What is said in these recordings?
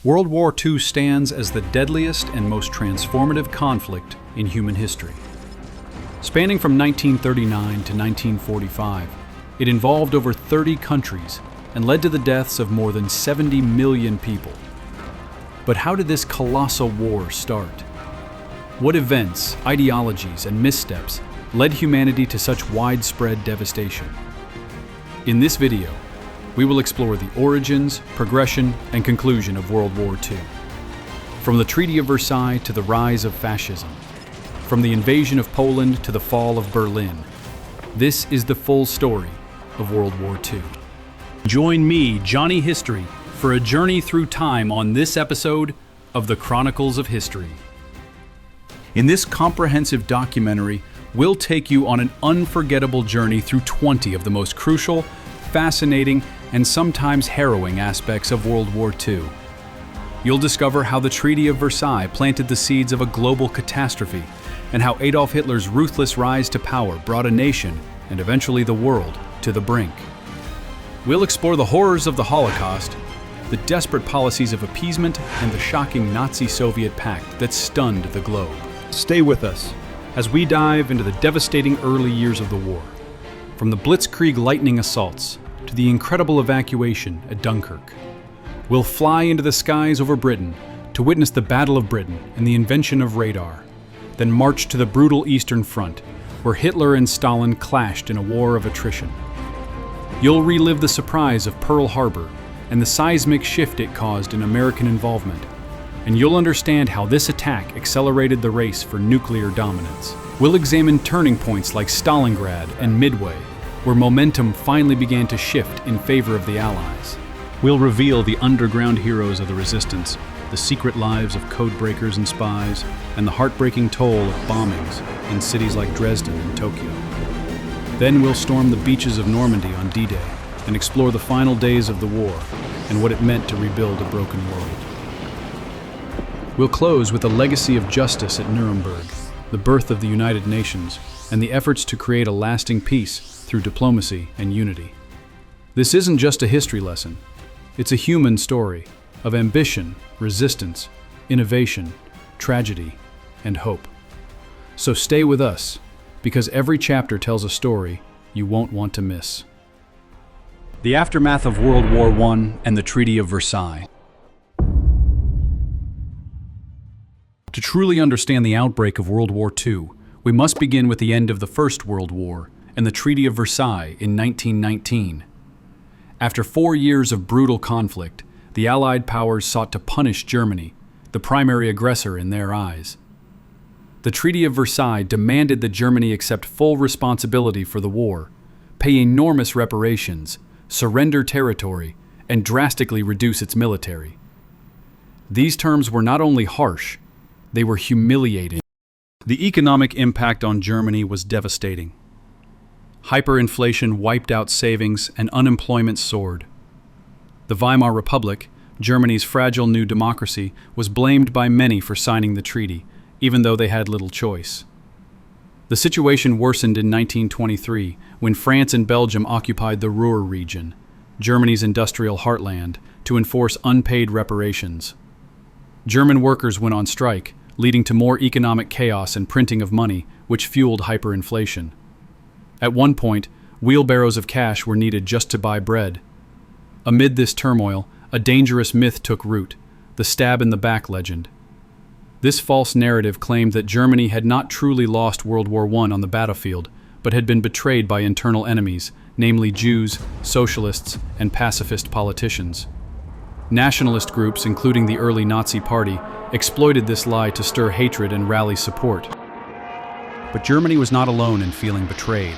World War II stands as the deadliest and most transformative conflict in human history. Spanning from 1939 to 1945, it involved over 30 countries and led to the deaths of more than 70 million people. But how did this colossal war start? What events, ideologies, and missteps led humanity to such widespread devastation? In this video, we will explore the origins, progression, and conclusion of World War II. From the Treaty of Versailles to the rise of fascism, from the invasion of Poland to the fall of Berlin, this is the full story of World War II. Join me, Johnny History, for a journey through time on this episode of the Chronicles of History. In this comprehensive documentary, we'll take you on an unforgettable journey through 20 of the most crucial, fascinating, and sometimes harrowing aspects of World War II. You'll discover how the Treaty of Versailles planted the seeds of a global catastrophe, and how Adolf Hitler's ruthless rise to power brought a nation, and eventually the world, to the brink. We'll explore the horrors of the Holocaust, the desperate policies of appeasement, and the shocking Nazi-Soviet pact that stunned the globe. Stay with us as we dive into the devastating early years of the war, from the Blitzkrieg lightning assaults to the incredible evacuation at Dunkirk. We'll fly into the skies over Britain to witness the Battle of Britain and the invention of radar, then march to the brutal Eastern Front, where Hitler and Stalin clashed in a war of attrition. You'll relive the surprise of Pearl Harbor and the seismic shift it caused in American involvement, and you'll understand how this attack accelerated the race for nuclear dominance. We'll examine turning points like Stalingrad and Midway, where momentum finally began to shift in favor of the Allies. We'll reveal the underground heroes of the resistance, the secret lives of codebreakers and spies, and the heartbreaking toll of bombings in cities like Dresden and Tokyo. Then we'll storm the beaches of Normandy on D-Day and explore the final days of the war and what it meant to rebuild a broken world. We'll close with the legacy of justice at Nuremberg, the birth of the United Nations, and the efforts to create a lasting peace through diplomacy and unity. This isn't just a history lesson. It's a human story of ambition, resistance, innovation, tragedy, and hope. So stay with us, because every chapter tells a story you won't want to miss. The aftermath of World War I and the Treaty of Versailles. To truly understand the outbreak of World War II, we must begin with the end of the First World War and the Treaty of Versailles in 1919. After 4 years of brutal conflict, the Allied powers sought to punish Germany, the primary aggressor in their eyes. The Treaty of Versailles demanded that Germany accept full responsibility for the war, pay enormous reparations, surrender territory, and drastically reduce its military. These terms were not only harsh, they were humiliating. The economic impact on Germany was devastating. Hyperinflation wiped out savings and unemployment soared. The Weimar Republic, Germany's fragile new democracy, was blamed by many for signing the treaty, even though they had little choice. The situation worsened in 1923 when France and Belgium occupied the Ruhr region, Germany's industrial heartland, to enforce unpaid reparations. German workers went on strike, leading to more economic chaos and printing of money, which fueled hyperinflation. At one point, wheelbarrows of cash were needed just to buy bread. Amid this turmoil, a dangerous myth took root, the stab in the back legend. This false narrative claimed that Germany had not truly lost World War I on the battlefield, but had been betrayed by internal enemies, namely Jews, socialists, and pacifist politicians. Nationalist groups, including the early Nazi Party, exploited this lie to stir hatred and rally support. But Germany was not alone in feeling betrayed.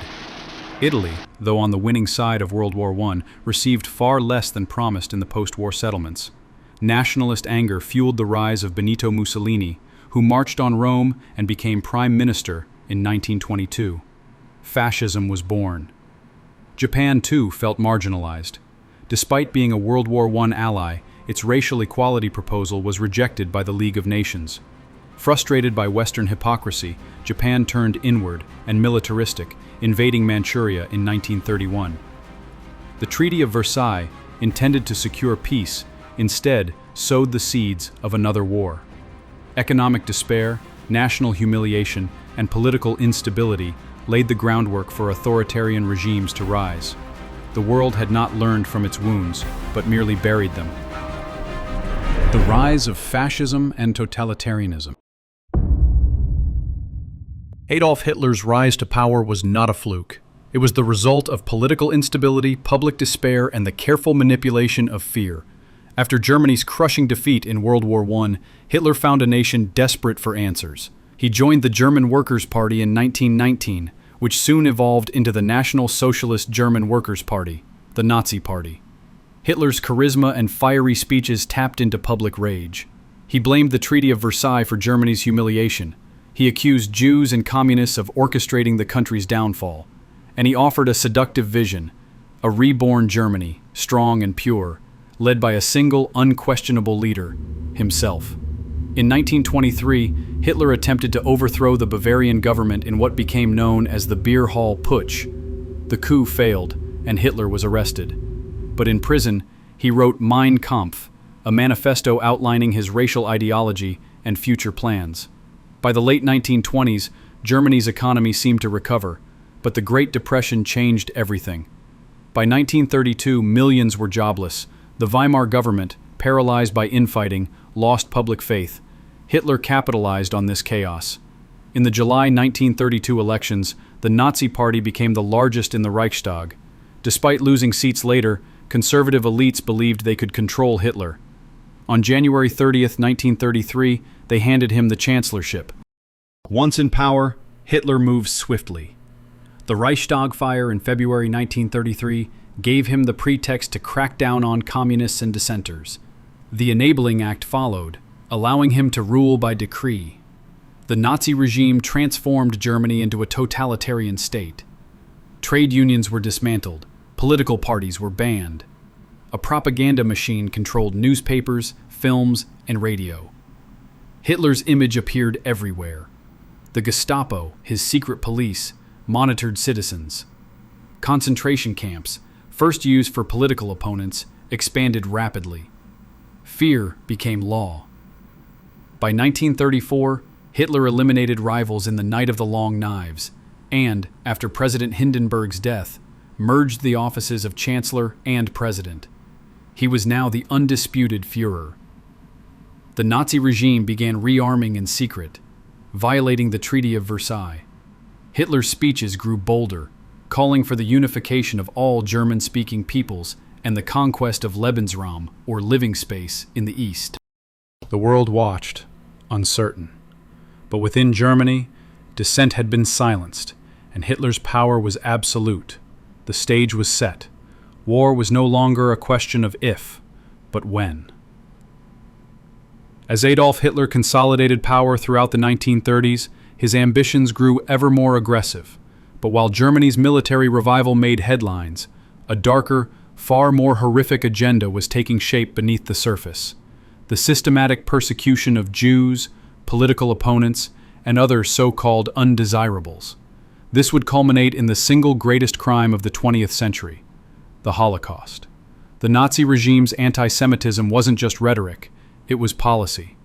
Italy, though on the winning side of World War I, received far less than promised in the post-war settlements. Nationalist anger fueled the rise of Benito Mussolini, who marched on Rome and became prime minister in 1922. Fascism was born. Japan, too, felt marginalized. Despite being a World War I ally, its racial equality proposal was rejected by the League of Nations. Frustrated by Western hypocrisy, Japan turned inward and militaristic, invading Manchuria in 1931. The Treaty of Versailles, intended to secure peace, instead sowed the seeds of another war. Economic despair, national humiliation, and political instability laid the groundwork for authoritarian regimes to rise. The world had not learned from its wounds, but merely buried them. The rise of fascism and totalitarianism. Adolf Hitler's rise to power was not a fluke. It was the result of political instability, public despair, and the careful manipulation of fear. After Germany's crushing defeat in World War I, Hitler found a nation desperate for answers. He joined the German Workers' Party in 1919, which soon evolved into the National Socialist German Workers' Party, the Nazi Party. Hitler's charisma and fiery speeches tapped into public rage. He blamed the Treaty of Versailles for Germany's humiliation. He accused Jews and communists of orchestrating the country's downfall. And he offered a seductive vision, a reborn Germany, strong and pure, led by a single, unquestionable leader, himself. In 1923, Hitler attempted to overthrow the Bavarian government in what became known as the Beer Hall Putsch. The coup failed, and Hitler was arrested. But in prison, he wrote Mein Kampf, a manifesto outlining his racial ideology and future plans. By the late 1920s, Germany's economy seemed to recover, but the Great Depression changed everything. By 1932, millions were jobless. The Weimar government, paralyzed by infighting, lost public faith. Hitler capitalized on this chaos. In the July 1932 elections, the Nazi Party became the largest in the Reichstag. Despite losing seats later, conservative elites believed they could control Hitler. On January 30th, 1933, they handed him the chancellorship. Once in power, Hitler moved swiftly. The Reichstag fire in February 1933 gave him the pretext to crack down on communists and dissenters. The Enabling Act followed, allowing him to rule by decree. The Nazi regime transformed Germany into a totalitarian state. Trade unions were dismantled, political parties were banned. A propaganda machine controlled newspapers, films, and radio. Hitler's image appeared everywhere. The Gestapo, his secret police, monitored citizens. Concentration camps, first used for political opponents, expanded rapidly. Fear became law. By 1934, Hitler eliminated rivals in the Night of the Long Knives, and, after President Hindenburg's death, merged the offices of Chancellor and President. He was now the undisputed Führer. The Nazi regime began rearming in secret, violating the Treaty of Versailles. Hitler's speeches grew bolder, calling for the unification of all German-speaking peoples and the conquest of Lebensraum, or living space, in the East. The world watched, uncertain. But within Germany, dissent had been silenced, and Hitler's power was absolute. The stage was set. War was no longer a question of if, but when. As Adolf Hitler consolidated power throughout the 1930s, his ambitions grew ever more aggressive. But while Germany's military revival made headlines, a darker, far more horrific agenda was taking shape beneath the surface. The systematic persecution of Jews, political opponents, and other so-called undesirables. This would culminate in the single greatest crime of the 20th century, the Holocaust. The Nazi regime's anti-Semitism wasn't just rhetoric, it was policy.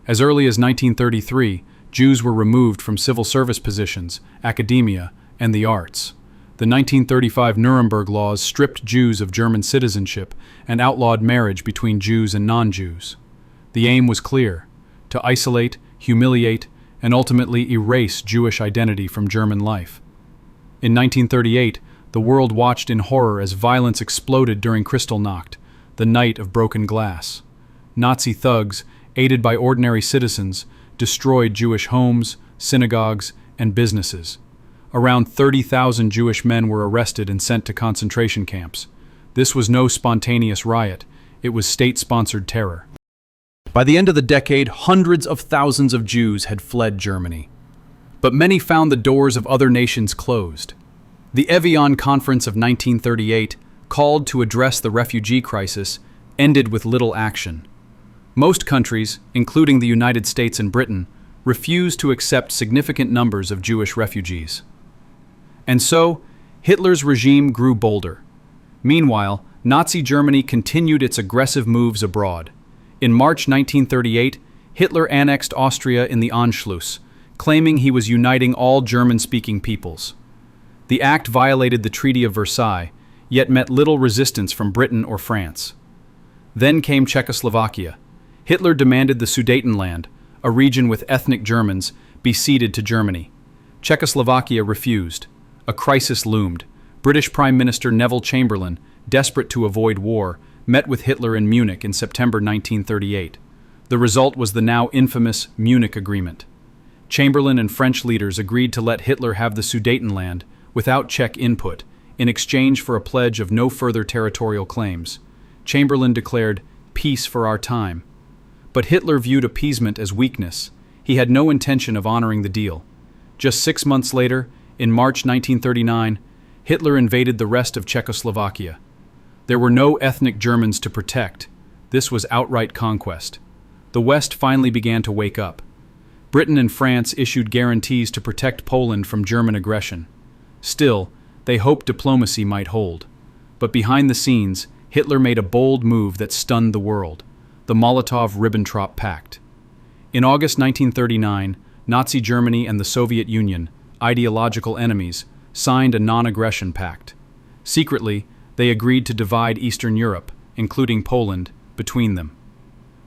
As early as 1933, Jews were removed from civil service positions, academia, and the arts. The 1935 Nuremberg laws stripped Jews of German citizenship and outlawed marriage between Jews and non-Jews. The aim was clear: to isolate, humiliate, and ultimately erase Jewish identity from German life. In 1938, the world watched in horror as violence exploded during Kristallnacht, the night of broken glass. Nazi thugs, aided by ordinary citizens, destroyed Jewish homes, synagogues, and businesses. Around 30,000 Jewish men were arrested and sent to concentration camps. This was no spontaneous riot, it was state-sponsored terror. By the end of the decade, hundreds of thousands of Jews had fled Germany. But many found the doors of other nations closed. The Evian Conference of 1938, called to address the refugee crisis, ended with little action. Most countries, including the United States and Britain, refused to accept significant numbers of Jewish refugees. And so, Hitler's regime grew bolder. Meanwhile, Nazi Germany continued its aggressive moves abroad. In March 1938, Hitler annexed Austria in the Anschluss, claiming he was uniting all German-speaking peoples. The act violated the Treaty of Versailles, yet met little resistance from Britain or France. Then came Czechoslovakia. Hitler demanded the Sudetenland, a region with ethnic Germans, be ceded to Germany. Czechoslovakia refused. A crisis loomed. British Prime Minister Neville Chamberlain, desperate to avoid war, met with Hitler in Munich in September 1938. The result was the now infamous Munich Agreement. Chamberlain and French leaders agreed to let Hitler have the Sudetenland without Czech input, in exchange for a pledge of no further territorial claims. Chamberlain declared, "Peace for our time." But Hitler viewed appeasement as weakness. He had no intention of honoring the deal. Just 6 months later, in March 1939, Hitler invaded the rest of Czechoslovakia. There were no ethnic Germans to protect. This was outright conquest. The West finally began to wake up. Britain and France issued guarantees to protect Poland from German aggression. Still, they hoped diplomacy might hold. But behind the scenes, Hitler made a bold move that stunned the world: the Molotov-Ribbentrop Pact. In August 1939, Nazi Germany and the Soviet Union, ideological enemies, signed a non-aggression pact. Secretly, they agreed to divide Eastern Europe, including Poland, between them.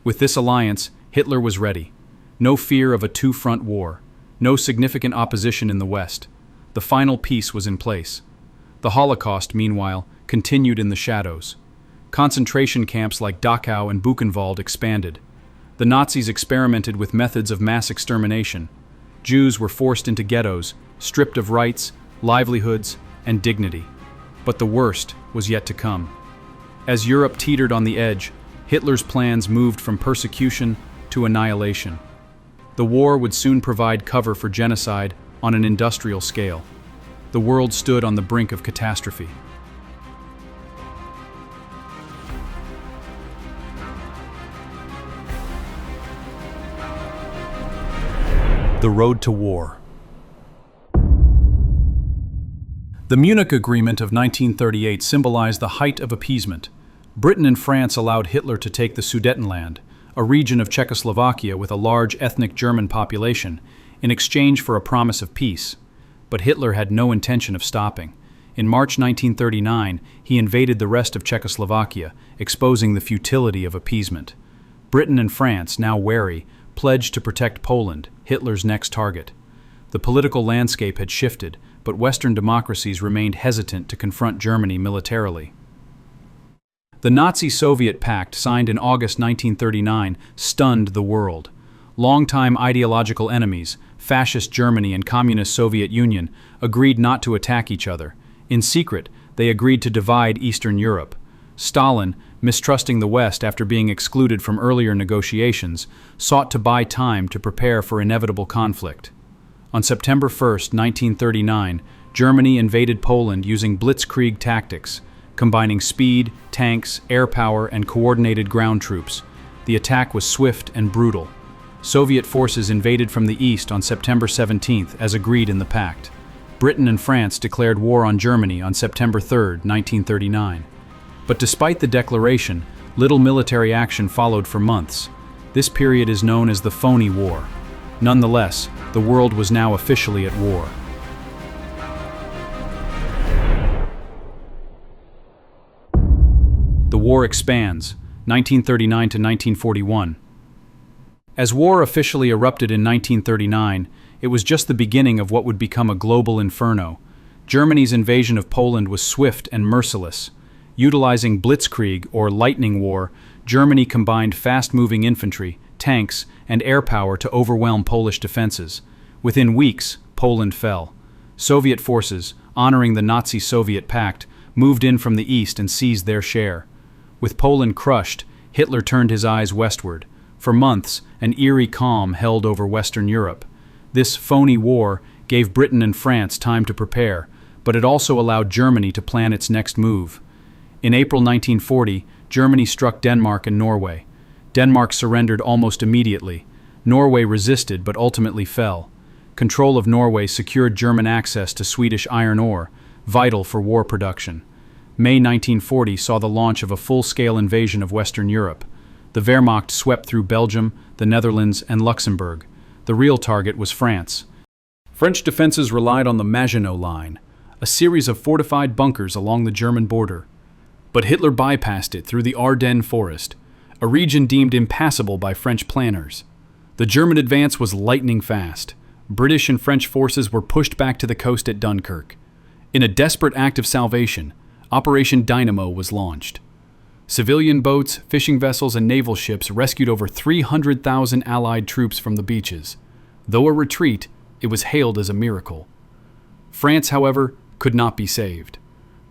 With this alliance, Hitler was ready. No fear of a two-front war, no significant opposition in the West. The final peace was in place. The Holocaust, meanwhile, continued in the shadows. Concentration camps like Dachau and Buchenwald expanded. The Nazis experimented with methods of mass extermination. Jews were forced into ghettos, stripped of rights, livelihoods, and dignity. But the worst was yet to come. As Europe teetered on the edge, Hitler's plans moved from persecution to annihilation. The war would soon provide cover for genocide on an industrial scale. The world stood on the brink of catastrophe. The road to war. The Munich Agreement of 1938 symbolized the height of appeasement. Britain and France allowed Hitler to take the Sudetenland, a region of Czechoslovakia with a large ethnic German population, in exchange for a promise of peace. But Hitler had no intention of stopping. In March 1939, he invaded the rest of Czechoslovakia, exposing the futility of appeasement. Britain and France, now wary, pledged to protect Poland, Hitler's next target. The political landscape had shifted, but Western democracies remained hesitant to confront Germany militarily. The Nazi-Soviet pact, signed in August 1939, stunned the world. Longtime ideological enemies, Fascist Germany and Communist Soviet Union, agreed not to attack each other. In secret, they agreed to divide Eastern Europe. Stalin, mistrusting the West after being excluded from earlier negotiations, sought to buy time to prepare for inevitable conflict. On September 1, 1939, Germany invaded Poland using blitzkrieg tactics, combining speed, tanks, air power, and coordinated ground troops. The attack was swift and brutal. Soviet forces invaded from the east on September 17th, as agreed in the pact. Britain and France declared war on Germany on September 3, 1939. But despite the declaration, little military action followed for months. This period is known as the Phony War. Nonetheless, the world was now officially at war. The war expands, 1939 to 1941. As war officially erupted in 1939, it was just the beginning of what would become a global inferno. Germany's invasion of Poland was swift and merciless. Utilizing blitzkrieg, or lightning war, Germany combined fast-moving infantry, tanks, and air power to overwhelm Polish defenses. Within weeks, Poland fell. Soviet forces, honoring the Nazi-Soviet pact, moved in from the east and seized their share. With Poland crushed, Hitler turned his eyes westward. For months, an eerie calm held over Western Europe. This phony war gave Britain and France time to prepare, but it also allowed Germany to plan its next move. In April 1940, Germany struck Denmark and Norway. Denmark surrendered almost immediately. Norway resisted but ultimately fell. Control of Norway secured German access to Swedish iron ore, vital for war production. May 1940 saw the launch of a full-scale invasion of Western Europe. The Wehrmacht swept through Belgium, the Netherlands, and Luxembourg. The real target was France. French defenses relied on the Maginot Line, a series of fortified bunkers along the German border. But Hitler bypassed it through the Ardennes Forest, a region deemed impassable by French planners. The German advance was lightning fast. British and French forces were pushed back to the coast at Dunkirk. In a desperate act of salvation, Operation Dynamo was launched. Civilian boats, fishing vessels, and naval ships rescued over 300,000 Allied troops from the beaches. Though a retreat, it was hailed as a miracle. France, however, could not be saved.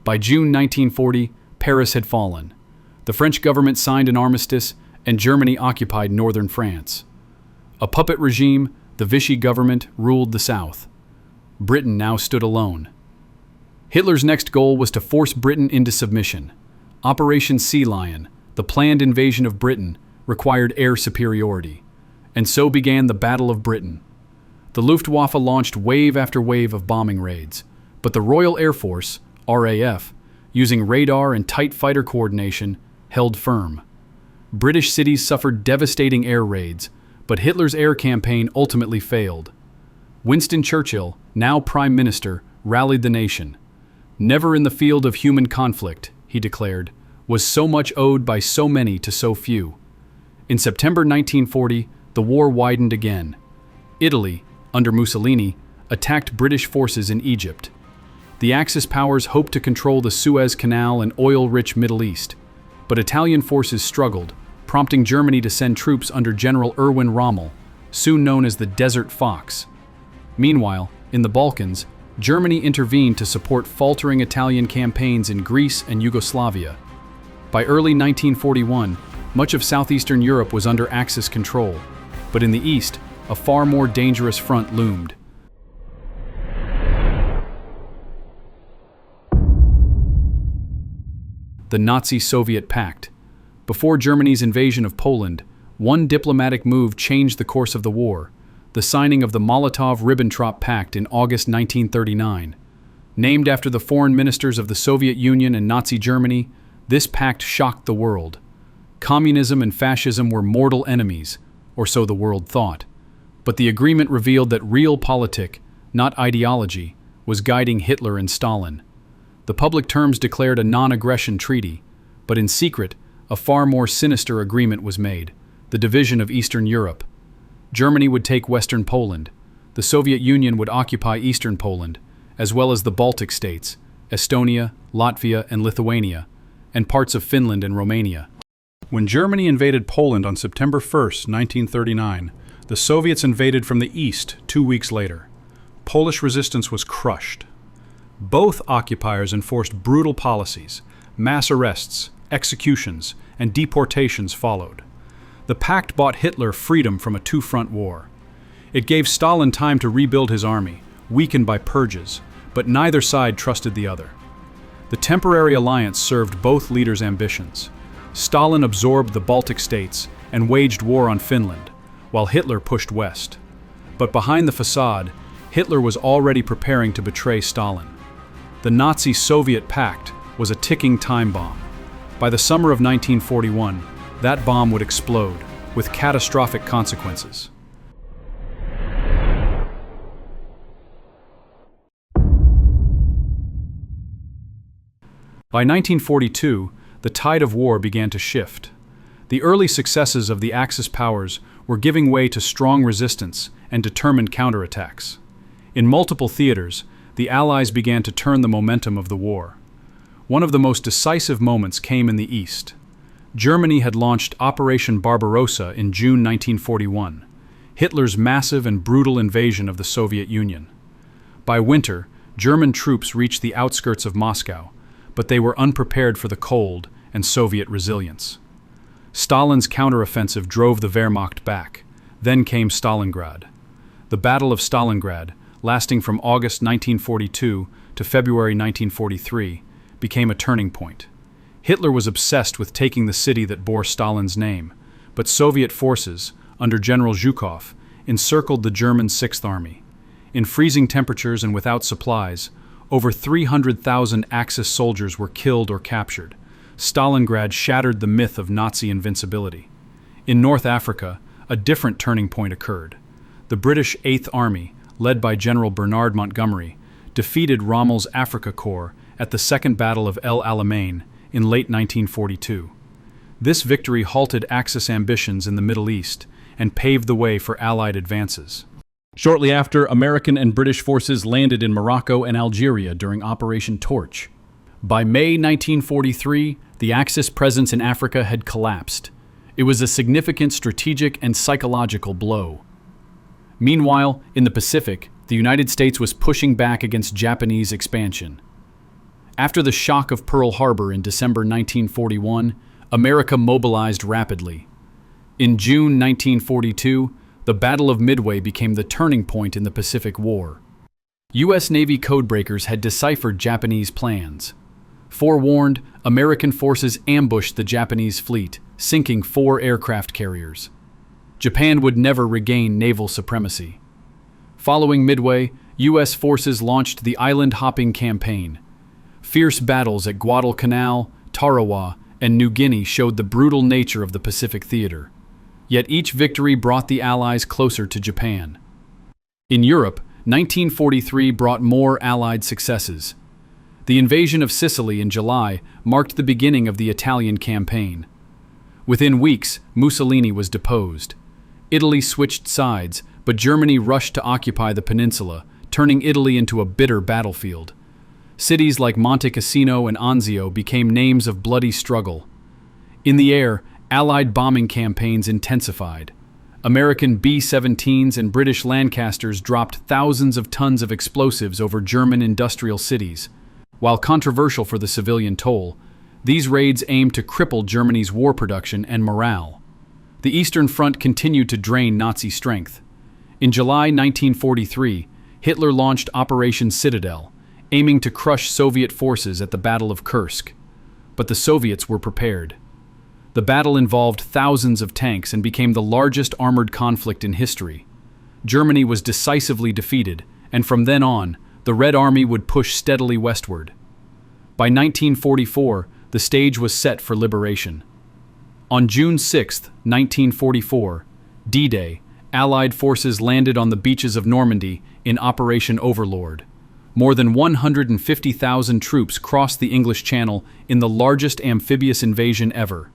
By June 1940, Paris had fallen. The French government signed an armistice, and Germany occupied northern France. A puppet regime, the Vichy government, ruled the south. Britain now stood alone. Hitler's next goal was to force Britain into submission. Operation Sea Lion, the planned invasion of Britain, required air superiority. And so began the Battle of Britain. The Luftwaffe launched wave after wave of bombing raids, but the Royal Air Force, RAF, using radar and tight fighter coordination, held firm. British cities suffered devastating air raids, but Hitler's air campaign ultimately failed. Winston Churchill, now Prime Minister, rallied the nation. "Never in the field of human conflict," he declared, "was so much owed by so many to so few." In September 1940, the war widened again. Italy, under Mussolini, attacked British forces in Egypt. The Axis powers hoped to control the Suez Canal and oil-rich Middle East, but Italian forces struggled, prompting Germany to send troops under General Erwin Rommel, soon known as the Desert Fox. Meanwhile, in the Balkans, Germany intervened to support faltering Italian campaigns in Greece and Yugoslavia. By early 1941, much of southeastern Europe was under Axis control, but in the east, a far more dangerous front loomed. The Nazi-Soviet Pact. Before Germany's invasion of Poland, one diplomatic move changed the course of the war: the signing of the Molotov-Ribbentrop Pact in August 1939. Named after the foreign ministers of the Soviet Union and Nazi Germany, this pact shocked the world. Communism and fascism were mortal enemies, or so the world thought. But the agreement revealed that realpolitik, not ideology, was guiding Hitler and Stalin. The public terms declared a non-aggression treaty, but in secret, a far more sinister agreement was made: the division of Eastern Europe. Germany would take Western Poland. The Soviet Union would occupy Eastern Poland, as well as the Baltic states, Estonia, Latvia, and Lithuania, and parts of Finland and Romania. When Germany invaded Poland on September 1, 1939, the Soviets invaded from the east 2 weeks later. Polish resistance was crushed. Both occupiers enforced brutal policies. Mass arrests, executions, and deportations followed. The pact bought Hitler freedom from a two-front war. It gave Stalin time to rebuild his army, weakened by purges, but neither side trusted the other. The temporary alliance served both leaders' ambitions. Stalin absorbed the Baltic states and waged war on Finland, while Hitler pushed west. But behind the facade, Hitler was already preparing to betray Stalin. The Nazi-Soviet Pact was a ticking time bomb. By the summer of 1941, that bomb would explode, with catastrophic consequences. By 1942, the tide of war began to shift. The early successes of the Axis powers were giving way to strong resistance and determined counterattacks. In multiple theaters, the Allies began to turn the momentum of the war. One of the most decisive moments came in the East. Germany had launched Operation Barbarossa in June 1941, Hitler's massive and brutal invasion of the Soviet Union. By winter, German troops reached the outskirts of Moscow, but they were unprepared for the cold and Soviet resilience. Stalin's counteroffensive drove the Wehrmacht back. Then came Stalingrad. The Battle of Stalingrad, lasting from August 1942 to February 1943, became a turning point. Hitler was obsessed with taking the city that bore Stalin's name, but Soviet forces, under General Zhukov, encircled the German Sixth Army. In freezing temperatures and without supplies, over 300,000 Axis soldiers were killed or captured. Stalingrad shattered the myth of Nazi invincibility. In North Africa, a different turning point occurred. The British Eighth Army, led by General Bernard Montgomery, defeated Rommel's Afrika Korps at the Second Battle of El Alamein in late 1942. This victory halted Axis ambitions in the Middle East and paved the way for Allied advances. Shortly after, American and British forces landed in Morocco and Algeria during Operation Torch. By May 1943, the Axis presence in Africa had collapsed. It was a significant strategic and psychological blow. Meanwhile, in the Pacific, the United States was pushing back against Japanese expansion. After the shock of Pearl Harbor in December 1941, America mobilized rapidly. In June 1942, the Battle of Midway became the turning point in the Pacific War. U.S. Navy codebreakers had deciphered Japanese plans. Forewarned, American forces ambushed the Japanese fleet, sinking 4 aircraft carriers. Japan would never regain naval supremacy. Following Midway, U.S. forces launched the island-hopping campaign. Fierce battles at Guadalcanal, Tarawa, and New Guinea showed the brutal nature of the Pacific theater. Yet each victory brought the Allies closer to Japan. In Europe, 1943 brought more Allied successes. The invasion of Sicily in July marked the beginning of the Italian campaign. Within weeks, Mussolini was deposed. Italy switched sides, but Germany rushed to occupy the peninsula, turning Italy into a bitter battlefield. Cities like Monte Cassino and Anzio became names of bloody struggle. In the air, Allied bombing campaigns intensified. American B-17s and British Lancasters dropped thousands of tons of explosives over German industrial cities. While controversial for the civilian toll, these raids aimed to cripple Germany's war production and morale. The Eastern Front continued to drain Nazi strength. In July 1943, Hitler launched Operation Citadel, aiming to crush Soviet forces at the Battle of Kursk. But the Soviets were prepared. The battle involved thousands of tanks and became the largest armored conflict in history. Germany was decisively defeated, and from then on, the Red Army would push steadily westward. By 1944, the stage was set for liberation. On June 6, 1944, D-Day, Allied forces landed on the beaches of Normandy in Operation Overlord. More than 150,000 troops crossed the English Channel in the largest amphibious invasion ever.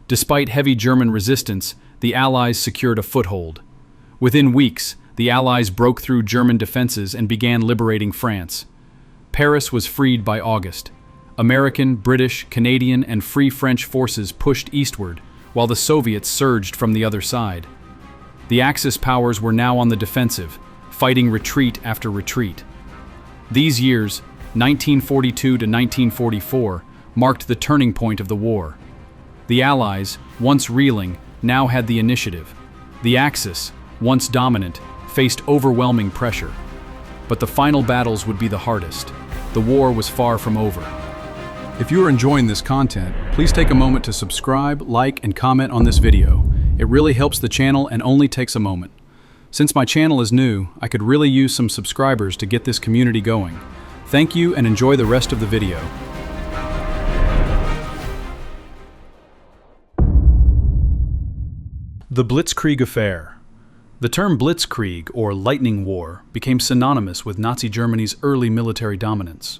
Despite heavy German resistance, the Allies secured a foothold. Within weeks, the Allies broke through German defenses and began liberating France. Paris was freed by August. American, British, Canadian, and Free French forces pushed eastward, while the Soviets surged from the other side. The Axis powers were now on the defensive, fighting retreat after retreat. These years, 1942 to 1944, marked the turning point of the war. The Allies, once reeling, now had the initiative. The Axis, once dominant, faced overwhelming pressure. But the final battles would be the hardest. The war was far from over. If you are enjoying this content, please take a moment to subscribe, like, and comment on this video. It really helps the channel and only takes a moment. Since my channel is new, I could really use some subscribers to get this community going. Thank you and enjoy the rest of the video. The Blitzkrieg Affair. The term Blitzkrieg, or Lightning War, became synonymous with Nazi Germany's early military dominance.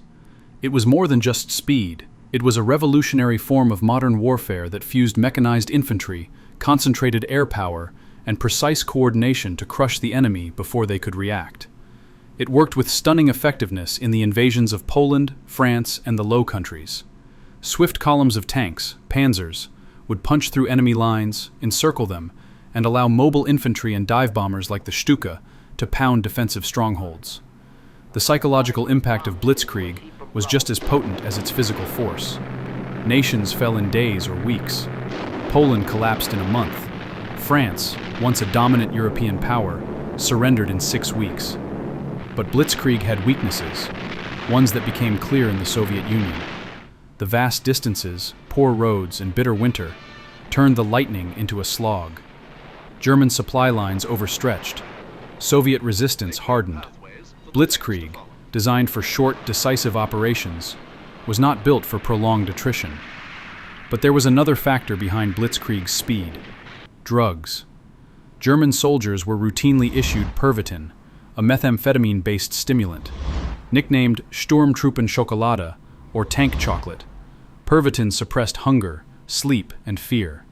It was more than just speed. It was a revolutionary form of modern warfare that fused mechanized infantry, concentrated air power, and precise coordination to crush the enemy before they could react. It worked with stunning effectiveness in the invasions of Poland, France, and the Low Countries. Swift columns of tanks, panzers, would punch through enemy lines, encircle them, and allow mobile infantry and dive bombers like the Stuka to pound defensive strongholds. The psychological impact of Blitzkrieg was just as potent as its physical force. Nations fell in days or weeks. Poland collapsed in a month. France, once a dominant European power, surrendered in 6 weeks. But Blitzkrieg had weaknesses, ones that became clear in the Soviet Union. The vast distances, poor roads, and bitter winter turned the lightning into a slog. German supply lines overstretched. Soviet resistance hardened. Blitzkrieg, designed for short, decisive operations, was not built for prolonged attrition. But there was another factor behind Blitzkrieg's speed: drugs. German soldiers were routinely issued Pervitin, a methamphetamine-based stimulant. Nicknamed Sturmtruppenschokolade, or tank chocolate, Pervitin suppressed hunger, sleep, and fear.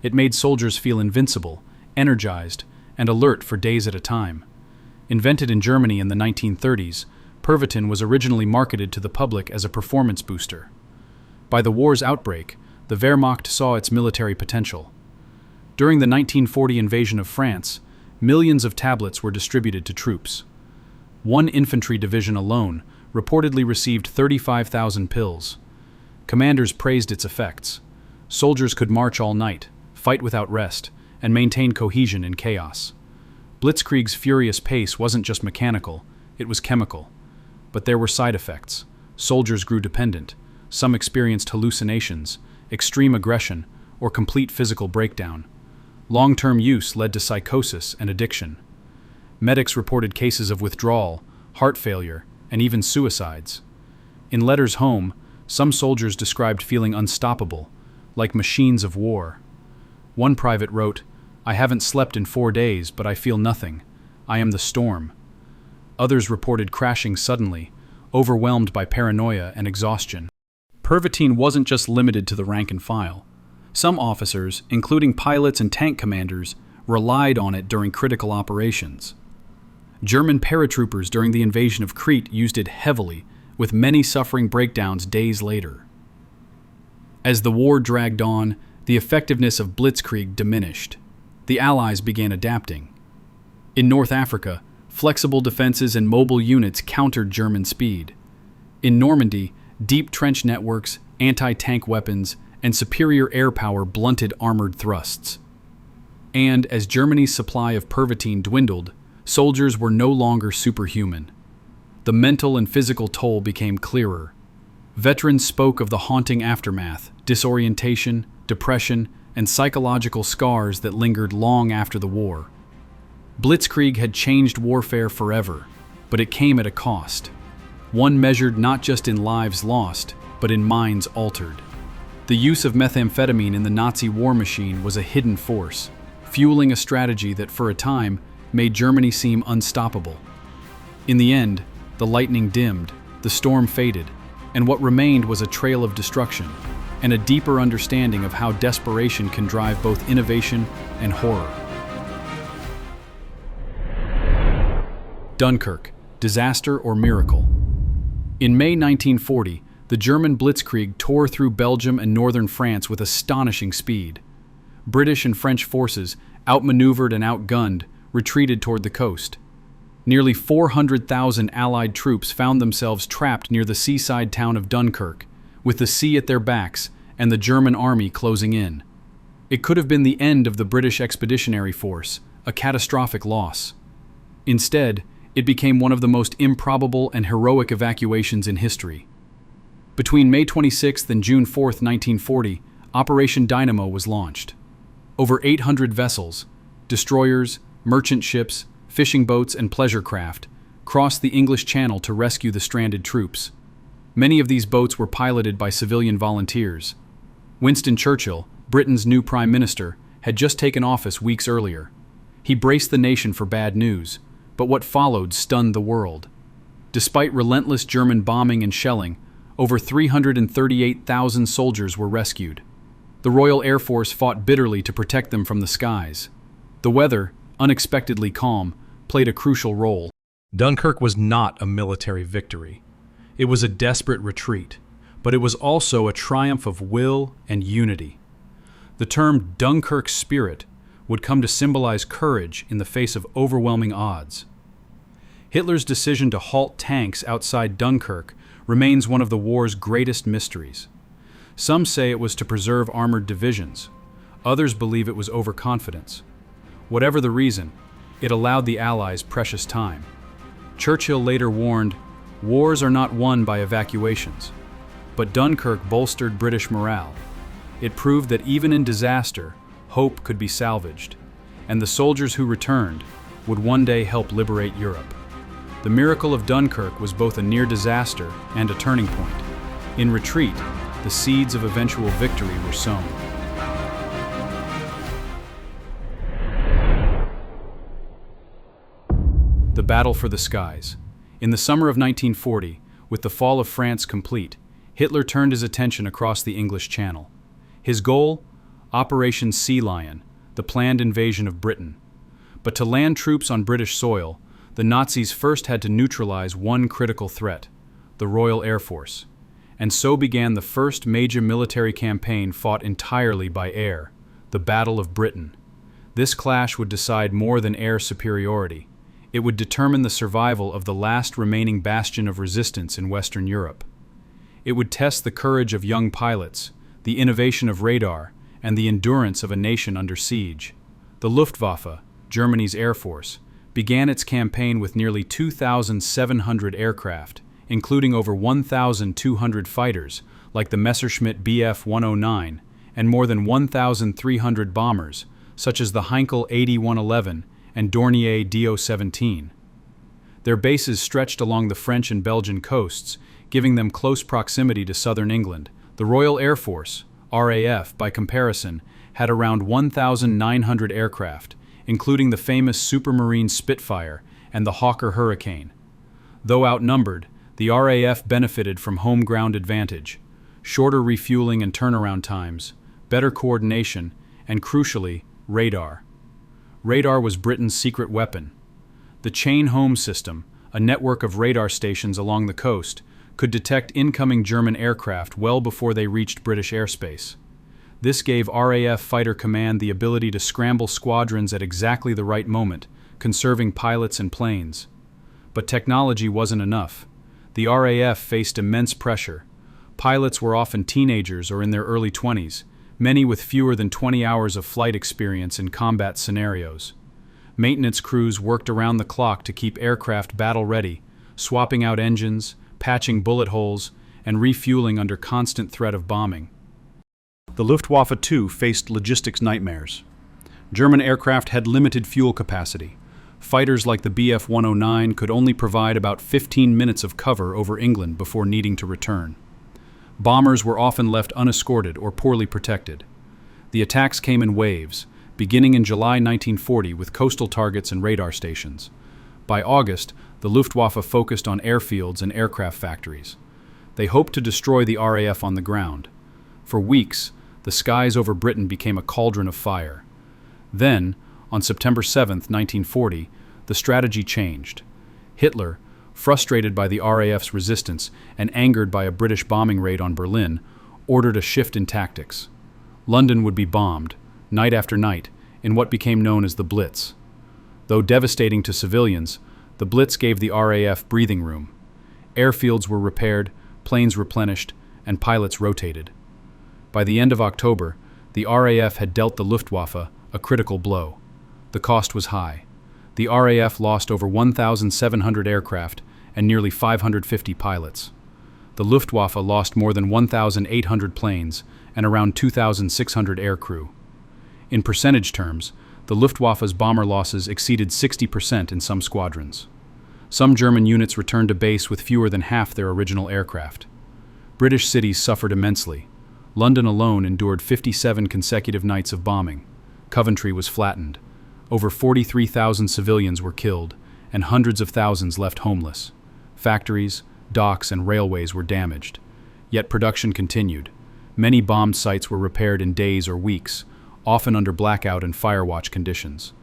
It made soldiers feel invincible, energized, and alert for days at a time. Invented in Germany in the 1930s, Pervitin was originally marketed to the public as a performance booster. By the war's outbreak, the Wehrmacht saw its military potential. During the 1940 invasion of France, millions of tablets were distributed to troops. One infantry division alone reportedly received 35,000 pills. Commanders praised its effects. Soldiers could march all night, fight without rest, and maintain cohesion in chaos. Blitzkrieg's furious pace wasn't just mechanical, it was chemical. But there were side effects. Soldiers grew dependent. Some experienced hallucinations, extreme aggression, or complete physical breakdown. Long-term use led to psychosis and addiction. Medics reported cases of withdrawal, heart failure, and even suicides. In letters home, some soldiers described feeling unstoppable, like machines of war. One private wrote, "I haven't slept in 4 days, but I feel nothing. I am the storm." Others reported crashing suddenly, overwhelmed by paranoia and exhaustion. Pervitin wasn't just limited to the rank and file. Some officers, including pilots and tank commanders, relied on it during critical operations. German paratroopers during the invasion of Crete used it heavily, with many suffering breakdowns days later. As the war dragged on, the effectiveness of Blitzkrieg diminished. The Allies began adapting. In North Africa, flexible defenses and mobile units countered German speed. In Normandy, deep trench networks, anti-tank weapons, and superior air power blunted armored thrusts. And as Germany's supply of Pervitin dwindled, soldiers were no longer superhuman. The mental and physical toll became clearer. Veterans spoke of the haunting aftermath, disorientation, depression, and psychological scars that lingered long after the war. Blitzkrieg had changed warfare forever, but it came at a cost. One measured not just in lives lost, but in minds altered. The use of methamphetamine in the Nazi war machine was a hidden force, fueling a strategy that for a time made Germany seem unstoppable. In the end, the lightning dimmed, the storm faded, and what remained was a trail of destruction and a deeper understanding of how desperation can drive both innovation and horror. Dunkirk, disaster or miracle? In May 1940, the German Blitzkrieg tore through Belgium and northern France with astonishing speed. British and French forces, outmaneuvered and outgunned, retreated toward the coast. Nearly 400,000 Allied troops found themselves trapped near the seaside town of Dunkirk, with the sea at their backs and the German army closing in. It could have been the end of the British Expeditionary Force, a catastrophic loss. Instead, it became one of the most improbable and heroic evacuations in history. Between May 26 and June 4, 1940, Operation Dynamo was launched. Over 800 vessels, destroyers, merchant ships, fishing boats, and pleasure craft crossed the English Channel to rescue the stranded troops. Many of these boats were piloted by civilian volunteers. Winston Churchill, Britain's new Prime Minister, had just taken office weeks earlier. He braced the nation for bad news, but what followed stunned the world. Despite relentless German bombing and shelling, over 338,000 soldiers were rescued. The Royal Air Force fought bitterly to protect them from the skies. The weather, unexpectedly calm, played a crucial role. Dunkirk was not a military victory. It was a desperate retreat, but it was also a triumph of will and unity. The term Dunkirk spirit would come to symbolize courage in the face of overwhelming odds. Hitler's decision to halt tanks outside Dunkirk remains one of the war's greatest mysteries. Some say it was to preserve armored divisions. Others believe it was overconfidence. Whatever the reason, it allowed the Allies precious time. Churchill later warned, "Wars are not won by evacuations." But Dunkirk bolstered British morale. It proved that even in disaster, hope could be salvaged, and the soldiers who returned would one day help liberate Europe. The miracle of Dunkirk was both a near disaster and a turning point. In retreat, the seeds of eventual victory were sown. The battle for the skies. In the summer of 1940, with the fall of France complete, Hitler turned his attention across the English Channel. His goal? Operation Sea Lion, the planned invasion of Britain. But to land troops on British soil, the Nazis first had to neutralize one critical threat, the Royal Air Force. And so began the first major military campaign fought entirely by air, the Battle of Britain. This clash would decide more than air superiority. It would determine the survival of the last remaining bastion of resistance in Western Europe. It would test the courage of young pilots, the innovation of radar, and the endurance of a nation under siege. The Luftwaffe, Germany's air force, began its campaign with nearly 2,700 aircraft, including over 1,200 fighters, like the Messerschmitt Bf 109, and more than 1,300 bombers, such as the Heinkel 80-111 and Dornier Do-17. Their bases stretched along the French and Belgian coasts, giving them close proximity to southern England. The Royal Air Force, RAF, by comparison, had around 1,900 aircraft, including the famous Supermarine Spitfire and the Hawker Hurricane. Though outnumbered, the RAF benefited from home ground advantage, shorter refueling and turnaround times, better coordination, and crucially, radar. Radar was Britain's secret weapon. The Chain Home system, a network of radar stations along the coast, could detect incoming German aircraft well before they reached British airspace. This gave RAF Fighter Command the ability to scramble squadrons at exactly the right moment, conserving pilots and planes. But technology wasn't enough. The RAF faced immense pressure. Pilots were often teenagers or in their early 20s, many with fewer than 20 hours of flight experience in combat scenarios. Maintenance crews worked around the clock to keep aircraft battle-ready, swapping out engines, patching bullet holes, and refueling under constant threat of bombing. The Luftwaffe, too, faced logistics nightmares. German aircraft had limited fuel capacity. Fighters like the Bf 109 could only provide about 15 minutes of cover over England before needing to return. Bombers were often left unescorted or poorly protected. The attacks came in waves, beginning in July 1940 with coastal targets and radar stations. By August, the Luftwaffe focused on airfields and aircraft factories. They hoped to destroy the RAF on the ground. For weeks, the skies over Britain became a cauldron of fire. Then, on September 7, 1940, the strategy changed. Hitler, frustrated by the RAF's resistance and angered by a British bombing raid on Berlin, ordered a shift in tactics. London would be bombed, night after night, in what became known as the Blitz. Though devastating to civilians, the Blitz gave the RAF breathing room. Airfields were repaired, planes replenished, and pilots rotated. By the end of October, the RAF had dealt the Luftwaffe a critical blow. The cost was high. The RAF lost over 1,700 aircraft and nearly 550 pilots. The Luftwaffe lost more than 1,800 planes and around 2,600 aircrew. In percentage terms, the Luftwaffe's bomber losses exceeded 60% in some squadrons. Some German units returned to base with fewer than half their original aircraft. British cities suffered immensely. London alone endured 57 consecutive nights of bombing. Coventry was flattened. Over 43,000 civilians were killed, and hundreds of thousands left homeless. Factories, docks, and railways were damaged. Yet production continued. Many bombed sites were repaired in days or weeks, often under blackout and firewatch conditions.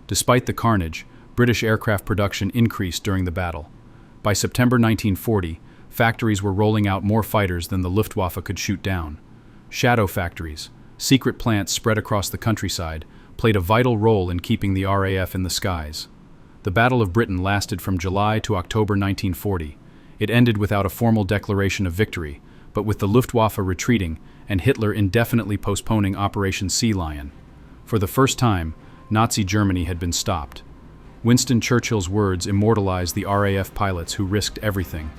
Despite the carnage, British aircraft production increased during the battle. By September 1940, factories were rolling out more fighters than the Luftwaffe could shoot down. Shadow factories, secret plants spread across the countryside, played a vital role in keeping the RAF in the skies. The Battle of Britain lasted from July to October 1940. It ended without a formal declaration of victory, but with the Luftwaffe retreating and Hitler indefinitely postponing Operation Sea Lion. For the first time, Nazi Germany had been stopped. Winston Churchill's words immortalized the RAF pilots who risked everything.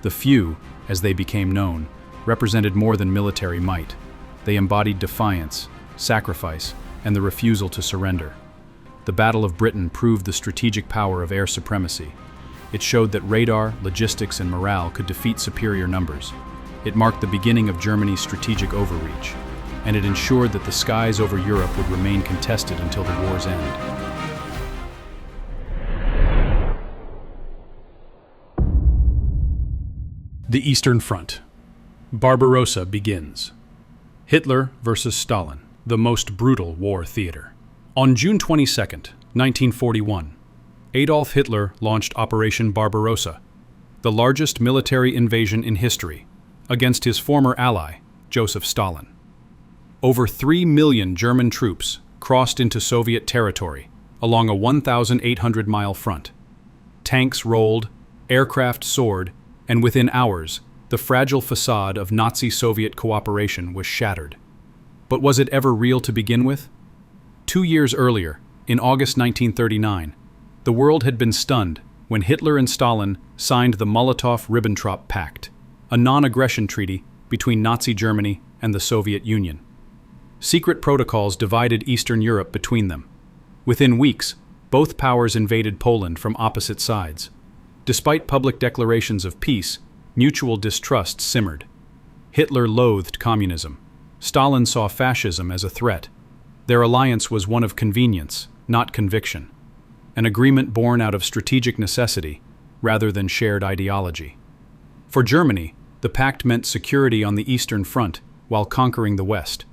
The few, as they became known, represented more than military might. They embodied defiance, sacrifice, and the refusal to surrender. The Battle of Britain proved the strategic power of air supremacy. It showed that radar, logistics, and morale could defeat superior numbers. It marked the beginning of Germany's strategic overreach, and it ensured that the skies over Europe would remain contested until the war's end. The Eastern Front. Barbarossa begins. Hitler versus Stalin, the most brutal war theater. On June 22, 1941, Adolf Hitler launched Operation Barbarossa, the largest military invasion in history, against his former ally, Joseph Stalin. Over 3 million German troops crossed into Soviet territory along a 1,800-mile front. Tanks rolled, aircraft soared, and within hours, the fragile facade of Nazi-Soviet cooperation was shattered. But was it ever real to begin with? 2 years earlier, in August 1939, the world had been stunned when Hitler and Stalin signed the Molotov-Ribbentrop Pact, a non-aggression treaty between Nazi Germany and the Soviet Union. Secret protocols divided Eastern Europe between them. Within weeks, both powers invaded Poland from opposite sides. Despite public declarations of peace, mutual distrust simmered. Hitler loathed communism. Stalin saw fascism as a threat. Their alliance was one of convenience, not conviction. An agreement born out of strategic necessity, rather than shared ideology. For Germany, the pact meant security on the Eastern Front while conquering the West.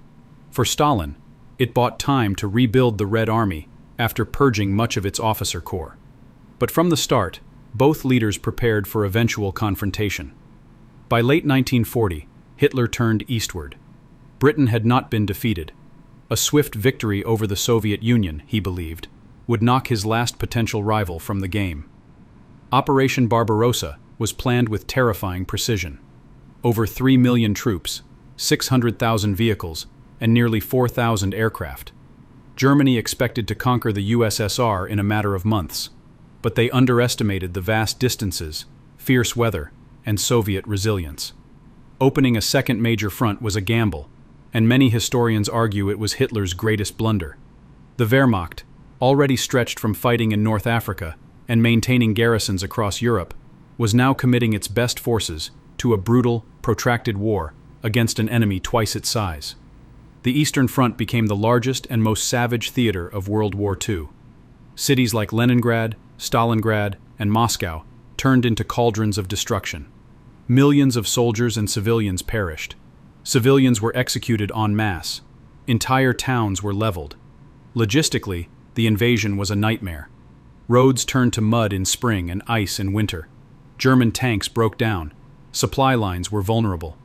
For Stalin, it bought time to rebuild the Red Army after purging much of its officer corps. But from the start, both leaders prepared for eventual confrontation. By late 1940, Hitler turned eastward. Britain had not been defeated. A swift victory over the Soviet Union, he believed, would knock his last potential rival from the game. Operation Barbarossa was planned with terrifying precision. Over 3 million troops, 600,000 vehicles, and nearly 4,000 aircraft. Germany expected to conquer the USSR in a matter of months, but they underestimated the vast distances, fierce weather, and Soviet resilience. Opening a second major front was a gamble, and many historians argue it was Hitler's greatest blunder. The Wehrmacht, already stretched from fighting in North Africa and maintaining garrisons across Europe, was now committing its best forces to a brutal, protracted war against an enemy twice its size. The Eastern Front became the largest and most savage theater of World War II. Cities like Leningrad, Stalingrad, and Moscow turned into cauldrons of destruction. Millions of soldiers and civilians perished. Civilians were executed en masse. Entire towns were leveled. Logistically, the invasion was a nightmare. Roads turned to mud in spring and ice in winter. German tanks broke down. Supply lines were vulnerable.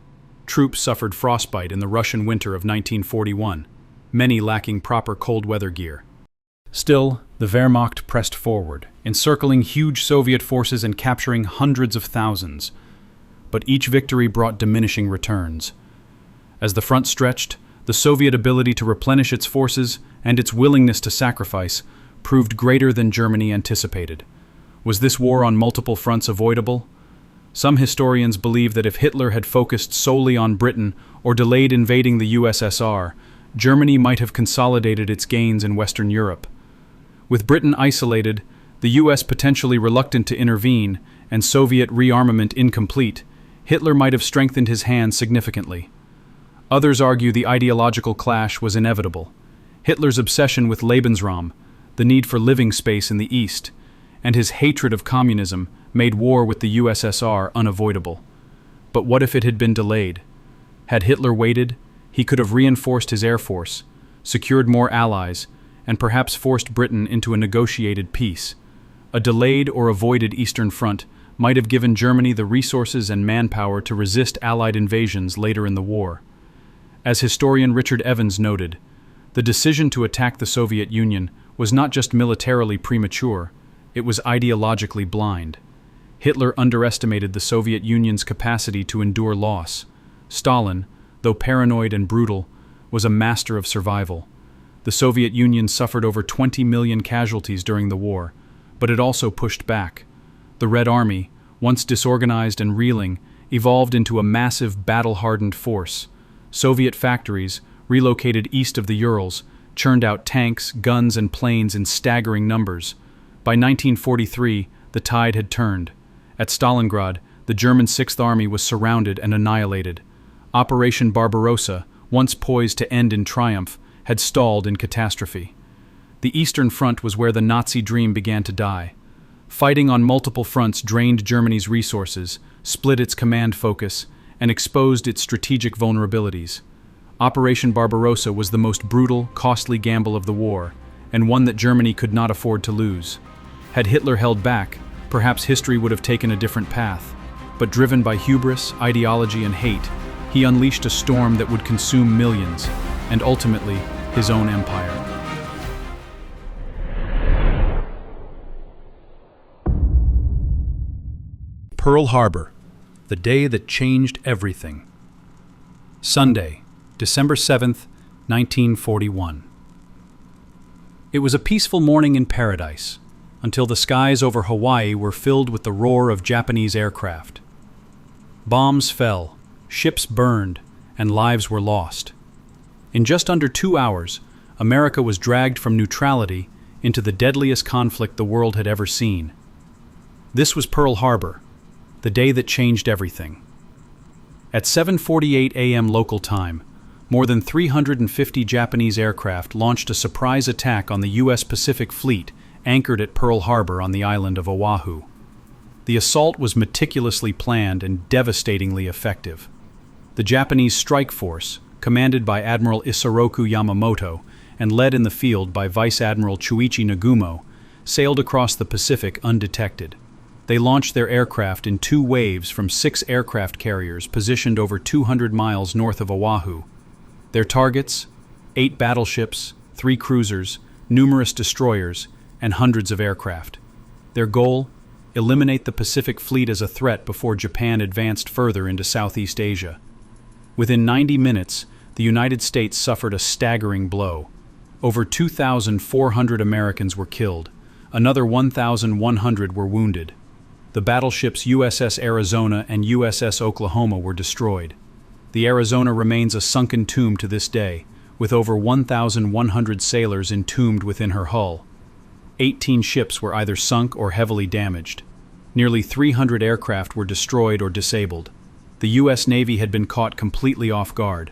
Troops suffered frostbite in the Russian winter of 1941, many lacking proper cold weather gear. Still, the Wehrmacht pressed forward, encircling huge Soviet forces and capturing hundreds of thousands. But each victory brought diminishing returns. As the front stretched, the Soviet ability to replenish its forces and its willingness to sacrifice proved greater than Germany anticipated. Was this war on multiple fronts avoidable? Some historians believe that if Hitler had focused solely on Britain or delayed invading the USSR, Germany might have consolidated its gains in Western Europe. With Britain isolated, the US potentially reluctant to intervene, and Soviet rearmament incomplete, Hitler might have strengthened his hand significantly. Others argue the ideological clash was inevitable. Hitler's obsession with Lebensraum, the need for living space in the East, and his hatred of communism made war with the USSR unavoidable. But what if it had been delayed? Had Hitler waited, he could have reinforced his air force, secured more allies, and perhaps forced Britain into a negotiated peace. A delayed or avoided Eastern Front might have given Germany the resources and manpower to resist Allied invasions later in the war. As historian Richard Evans noted, the decision to attack the Soviet Union was not just militarily premature, it was ideologically blind. Hitler underestimated the Soviet Union's capacity to endure loss. Stalin, though paranoid and brutal, was a master of survival. The Soviet Union suffered over 20 million casualties during the war, but it also pushed back. The Red Army, once disorganized and reeling, evolved into a massive battle-hardened force. Soviet factories, relocated east of the Urals, churned out tanks, guns, and planes in staggering numbers. By 1943, the tide had turned. At Stalingrad, the German Sixth Army was surrounded and annihilated. Operation Barbarossa, once poised to end in triumph, had stalled in catastrophe. The Eastern Front was where the Nazi dream began to die. Fighting on multiple fronts drained Germany's resources, split its command focus, and exposed its strategic vulnerabilities. Operation Barbarossa was the most brutal, costly gamble of the war, and one that Germany could not afford to lose. Had Hitler held back, perhaps history would have taken a different path. But driven by hubris, ideology, and hate, he unleashed a storm that would consume millions, and ultimately, his own empire. Pearl Harbor, the day that changed everything. Sunday, December 7th, 1941. It was a peaceful morning in paradise, until the skies over Hawaii were filled with the roar of Japanese aircraft. Bombs fell, ships burned, and lives were lost. In just under 2 hours, America was dragged from neutrality into the deadliest conflict the world had ever seen. This was Pearl Harbor, the day that changed everything. At 7:48 a.m. local time, more than 350 Japanese aircraft launched a surprise attack on the U.S. Pacific Fleet anchored at Pearl Harbor on the island of Oahu. The assault was meticulously planned and devastatingly effective. The Japanese strike force, commanded by Admiral Isoroku Yamamoto and led in the field by Vice Admiral Chuichi Nagumo, sailed across the Pacific undetected. They launched their aircraft in 2 waves from 6 aircraft carriers positioned over 200 miles north of Oahu. Their targets: 8 battleships, 3 cruisers, numerous destroyers, and hundreds of aircraft. Their goal: eliminate the Pacific Fleet as a threat before Japan advanced further into Southeast Asia. Within 90 minutes, the United States suffered a staggering blow. Over 2,400 Americans were killed. Another 1,100 were wounded. The battleships USS Arizona and USS Oklahoma were destroyed. The Arizona remains a sunken tomb to this day, with over 1,100 sailors entombed within her hull. 18 ships were either sunk or heavily damaged. Nearly 300 aircraft were destroyed or disabled. The U.S. Navy had been caught completely off guard.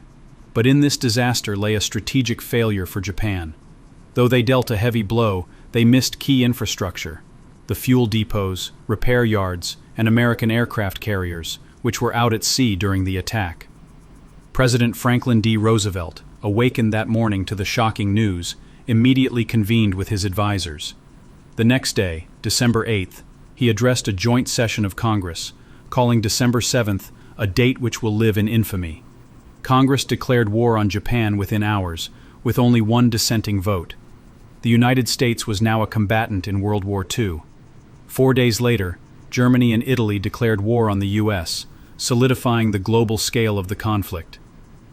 But in this disaster lay a strategic failure for Japan. Though they dealt a heavy blow, they missed key infrastructure: the fuel depots, repair yards, and American aircraft carriers, which were out at sea during the attack. President Franklin D. Roosevelt, awakened that morning to the shocking news, immediately convened with his advisors. The next day, December 8th, he addressed a joint session of Congress, calling December 7th a date which will live in infamy. Congress declared war on Japan within hours, with only one dissenting vote. The United States was now a combatant in World War II. 4 days later, Germany and Italy declared war on the U.S., solidifying the global scale of the conflict.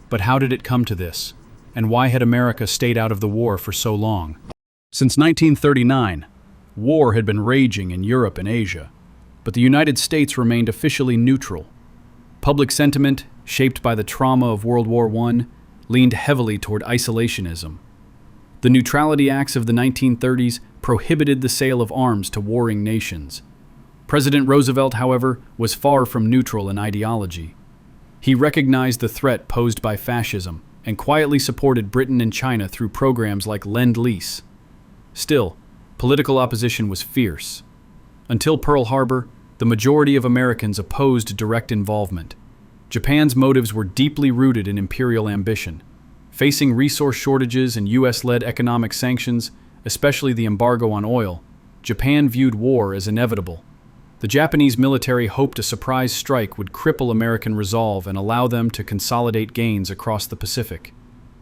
But how did it come to this? And why had America stayed out of the war for so long? Since 1939, war had been raging in Europe and Asia, but the United States remained officially neutral. Public sentiment, shaped by the trauma of World War I, leaned heavily toward isolationism. The Neutrality Acts of the 1930s prohibited the sale of arms to warring nations. President Roosevelt, however, was far from neutral in ideology. He recognized the threat posed by fascism and quietly supported Britain and China through programs like Lend-Lease. Still, political opposition was fierce. Until Pearl Harbor, the majority of Americans opposed direct involvement. Japan's motives were deeply rooted in imperial ambition. Facing resource shortages and U.S.-led economic sanctions, especially the embargo on oil, Japan viewed war as inevitable. The Japanese military hoped a surprise strike would cripple American resolve and allow them to consolidate gains across the Pacific.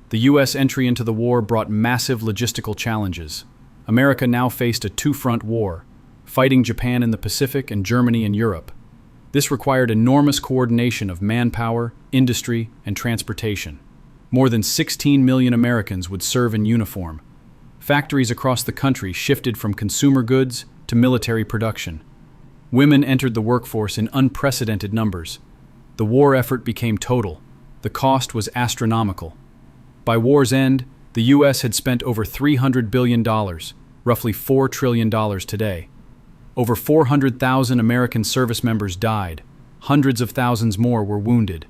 The U.S. entry into the war brought massive logistical challenges. America now faced a 2-front war, fighting Japan in the Pacific and Germany in Europe. This required enormous coordination of manpower, industry, and transportation. More than 16 million Americans would serve in uniform. Factories across the country shifted from consumer goods to military production. Women entered the workforce in unprecedented numbers. The war effort became total. The cost was astronomical. By war's end, the U.S. had spent over $300 billion, roughly $4 trillion today. Over 400,000 American service members died. Hundreds of thousands more were wounded.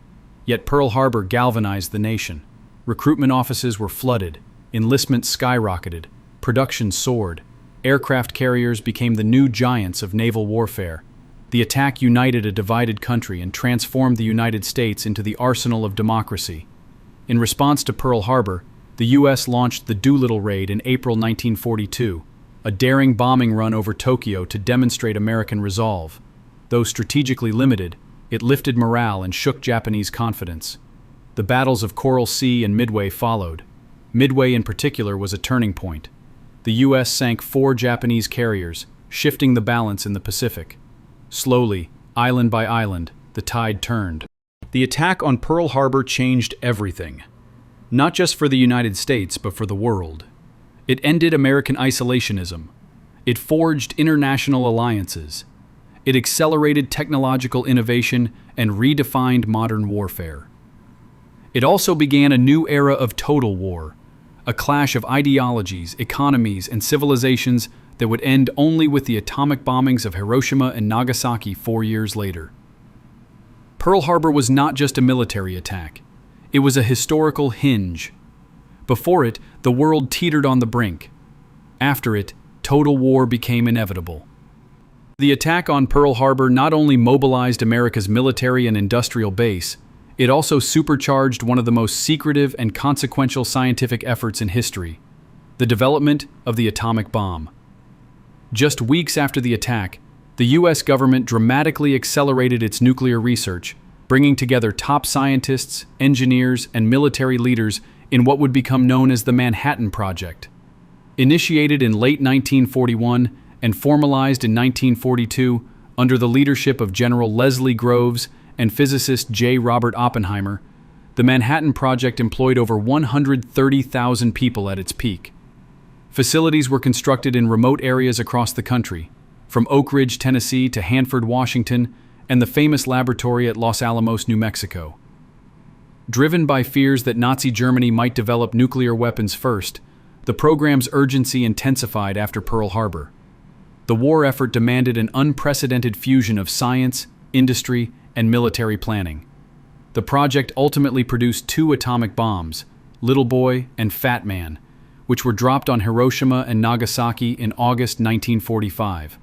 Yet Pearl Harbor galvanized the nation. Recruitment offices were flooded. Enlistment skyrocketed. Production soared. Aircraft carriers became the new giants of naval warfare. The attack united a divided country and transformed the United States into the arsenal of democracy. In response to Pearl Harbor, the U.S. launched the Doolittle Raid in April 1942, a daring bombing run over Tokyo to demonstrate American resolve. Though strategically limited, it lifted morale and shook Japanese confidence. The battles of Coral Sea and Midway followed. Midway in particular was a turning point. The U.S. sank 4 Japanese carriers, shifting the balance in the Pacific. Slowly, island by island, the tide turned. The attack on Pearl Harbor changed everything. Not just for the United States, but for the world. It ended American isolationism. It forged international alliances. It accelerated technological innovation and redefined modern warfare. It also began a new era of total war, a clash of ideologies, economies, and civilizations that would end only with the atomic bombings of Hiroshima and Nagasaki 4 years later. Pearl Harbor was not just a military attack. It was a historical hinge. Before it, the world teetered on the brink. After it, total war became inevitable. The attack on Pearl Harbor not only mobilized America's military and industrial base, it also supercharged one of the most secretive and consequential scientific efforts in history, the development of the atomic bomb. Just weeks after the attack, the U.S. government dramatically accelerated its nuclear research, bringing together top scientists, engineers, and military leaders in what would become known as the Manhattan Project. Initiated in late 1941 and formalized in 1942 under the leadership of General Leslie Groves and physicist J. Robert Oppenheimer, the Manhattan Project employed over 130,000 people at its peak. Facilities were constructed in remote areas across the country, from Oak Ridge, Tennessee to Hanford, Washington, and the famous laboratory at Los Alamos, New Mexico. Driven by fears that Nazi Germany might develop nuclear weapons first, the program's urgency intensified after Pearl Harbor. The war effort demanded an unprecedented fusion of science, industry, and military planning. The project ultimately produced 2 atomic bombs, Little Boy and Fat Man, which were dropped on Hiroshima and Nagasaki in August 1945.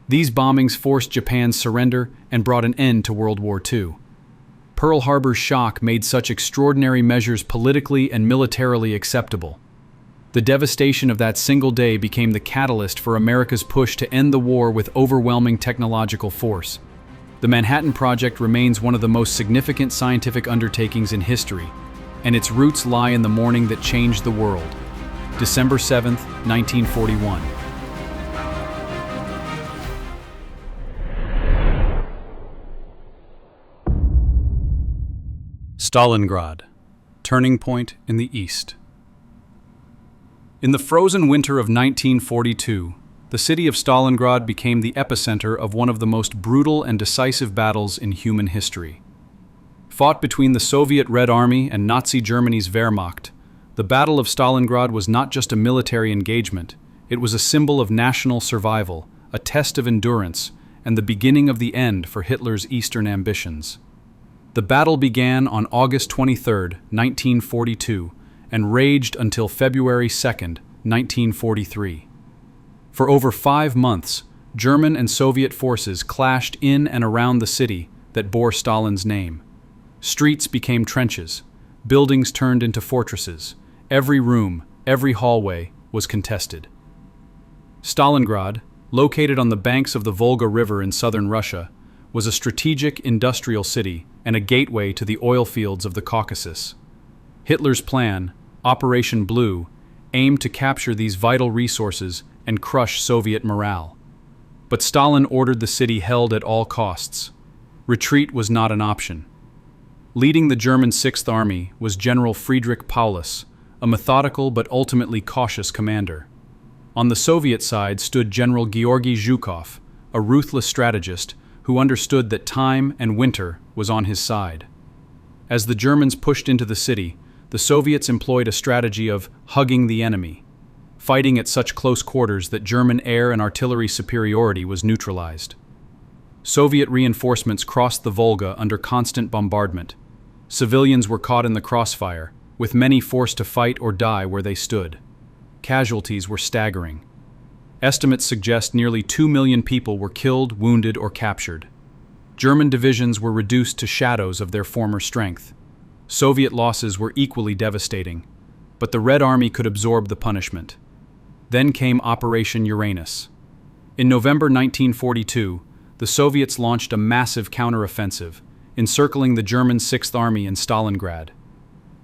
These bombings forced Japan's surrender and brought an end to World War II. Pearl Harbor's shock made such extraordinary measures politically and militarily acceptable. The devastation of that single day became the catalyst for America's push to end the war with overwhelming technological force. The Manhattan Project remains one of the most significant scientific undertakings in history, and its roots lie in the morning that changed the world, December 7, 1941. Stalingrad, turning point in the East. In the frozen winter of 1942, the city of Stalingrad became the epicenter of one of the most brutal and decisive battles in human history. Fought between the Soviet Red Army and Nazi Germany's Wehrmacht, the Battle of Stalingrad was not just a military engagement, it was a symbol of national survival, a test of endurance, and the beginning of the end for Hitler's Eastern ambitions. The battle began on August 23, 1942, and raged until February 2, 1943. For over 5 months, German and Soviet forces clashed in and around the city that bore Stalin's name. Streets became trenches, buildings turned into fortresses, every room, every hallway was contested. Stalingrad, located on the banks of the Volga River in southern Russia, was a strategic industrial city and a gateway to the oil fields of the Caucasus. Hitler's plan, Operation Blue, aimed to capture these vital resources and crush Soviet morale. But Stalin ordered the city held at all costs. Retreat was not an option. Leading the German Sixth Army was General Friedrich Paulus, a methodical but ultimately cautious commander. On the Soviet side stood General Georgy Zhukov, a ruthless strategist who understood that time and winter was on his side. As the Germans pushed into the city, the Soviets employed a strategy of hugging the enemy. fighting at such close quarters that German air and artillery superiority was neutralized. Soviet reinforcements crossed the Volga under constant bombardment. Civilians were caught in the crossfire, with many forced to fight or die where they stood. Casualties were staggering. Estimates suggest nearly 2 million people were killed, wounded, or captured. German divisions were reduced to shadows of their former strength. Soviet losses were equally devastating, but the Red Army could absorb the punishment. Then came Operation Uranus. In November 1942, the Soviets launched a massive counteroffensive, encircling the German Sixth Army in Stalingrad.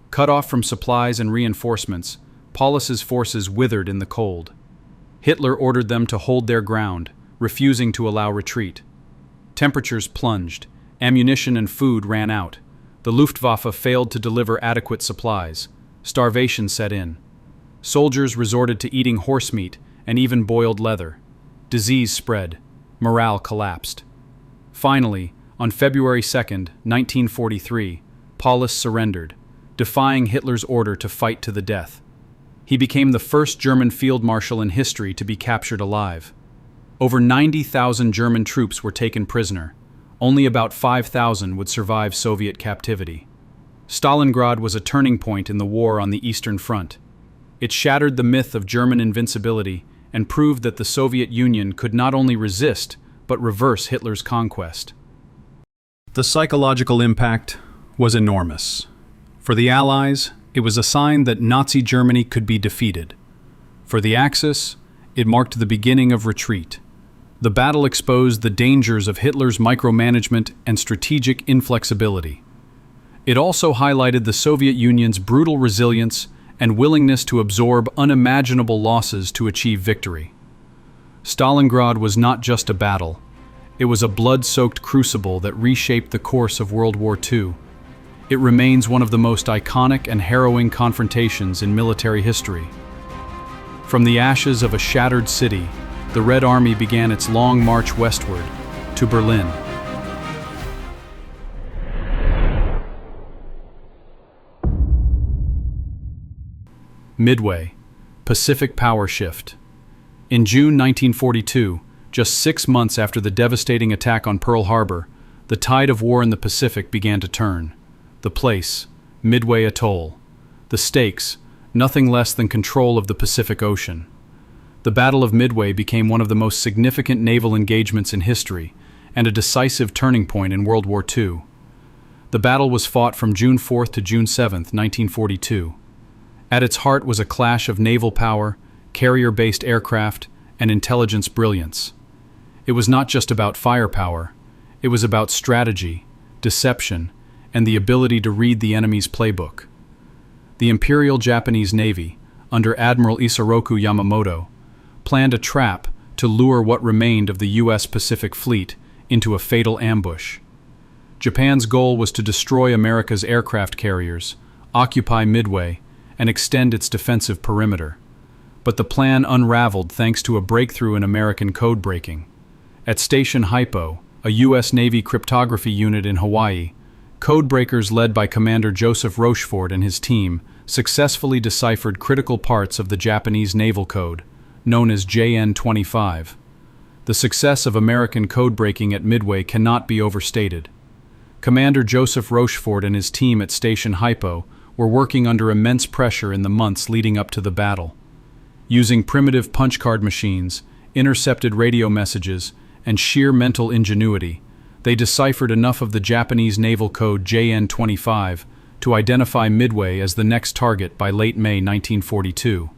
Cut off from supplies and reinforcements, Paulus's forces withered in the cold. Hitler ordered them to hold their ground, refusing to allow retreat. Temperatures plunged, ammunition and food ran out. The Luftwaffe failed to deliver adequate supplies. Starvation set in. Soldiers resorted to eating horse meat and even boiled leather. Disease spread. Morale collapsed. Finally, on February 2, 1943, Paulus surrendered, defying Hitler's order to fight to the death. He became the first German field marshal in history to be captured alive. Over 90,000 German troops were taken prisoner. Only about 5,000 would survive Soviet captivity. Stalingrad was a turning point in the war on the Eastern Front. It shattered the myth of German invincibility and proved that the Soviet Union could not only resist, but reverse Hitler's conquest. The psychological impact was enormous. For the Allies, it was a sign that Nazi Germany could be defeated. For the Axis, it marked the beginning of retreat. The battle exposed the dangers of Hitler's micromanagement and strategic inflexibility. It also highlighted the Soviet Union's brutal resilience and willingness to absorb unimaginable losses to achieve victory. Stalingrad was not just a battle. It was a blood-soaked crucible that reshaped the course of World War II. It remains one of the most iconic and harrowing confrontations in military history. From the ashes of a shattered city, the Red Army began its long march westward to Berlin. Midway, Pacific power shift. In June 1942, just 6 months after the devastating attack on Pearl Harbor, the tide of war in the Pacific began to turn. The place, Midway Atoll. The stakes, nothing less than control of the Pacific Ocean. The Battle of Midway became one of the most significant naval engagements in history and a decisive turning point in World War II. The battle was fought from June 4 to June 7, 1942. At its heart was a clash of naval power, carrier-based aircraft, and intelligence brilliance. It was not just about firepower, it was about strategy, deception, and the ability to read the enemy's playbook. The Imperial Japanese Navy, under Admiral Isoroku Yamamoto, planned a trap to lure what remained of the U.S. Pacific Fleet into a fatal ambush. Japan's goal was to destroy America's aircraft carriers, occupy Midway, and extend its defensive perimeter. But the plan unraveled thanks to a breakthrough in American code breaking. At Station Hypo, a U.S. Navy cryptography unit in Hawaii, code breakers led by Commander Joseph Rochefort and his team successfully deciphered critical parts of the Japanese naval code, known as JN-25. The success of American code breaking at Midway cannot be overstated. Commander Joseph Rochefort and his team at Station Hypo were working under immense pressure in the months leading up to the battle. Using primitive punch card machines, intercepted radio messages, and sheer mental ingenuity, they deciphered enough of the Japanese naval code JN-25 to identify Midway as the next target by late May 1942.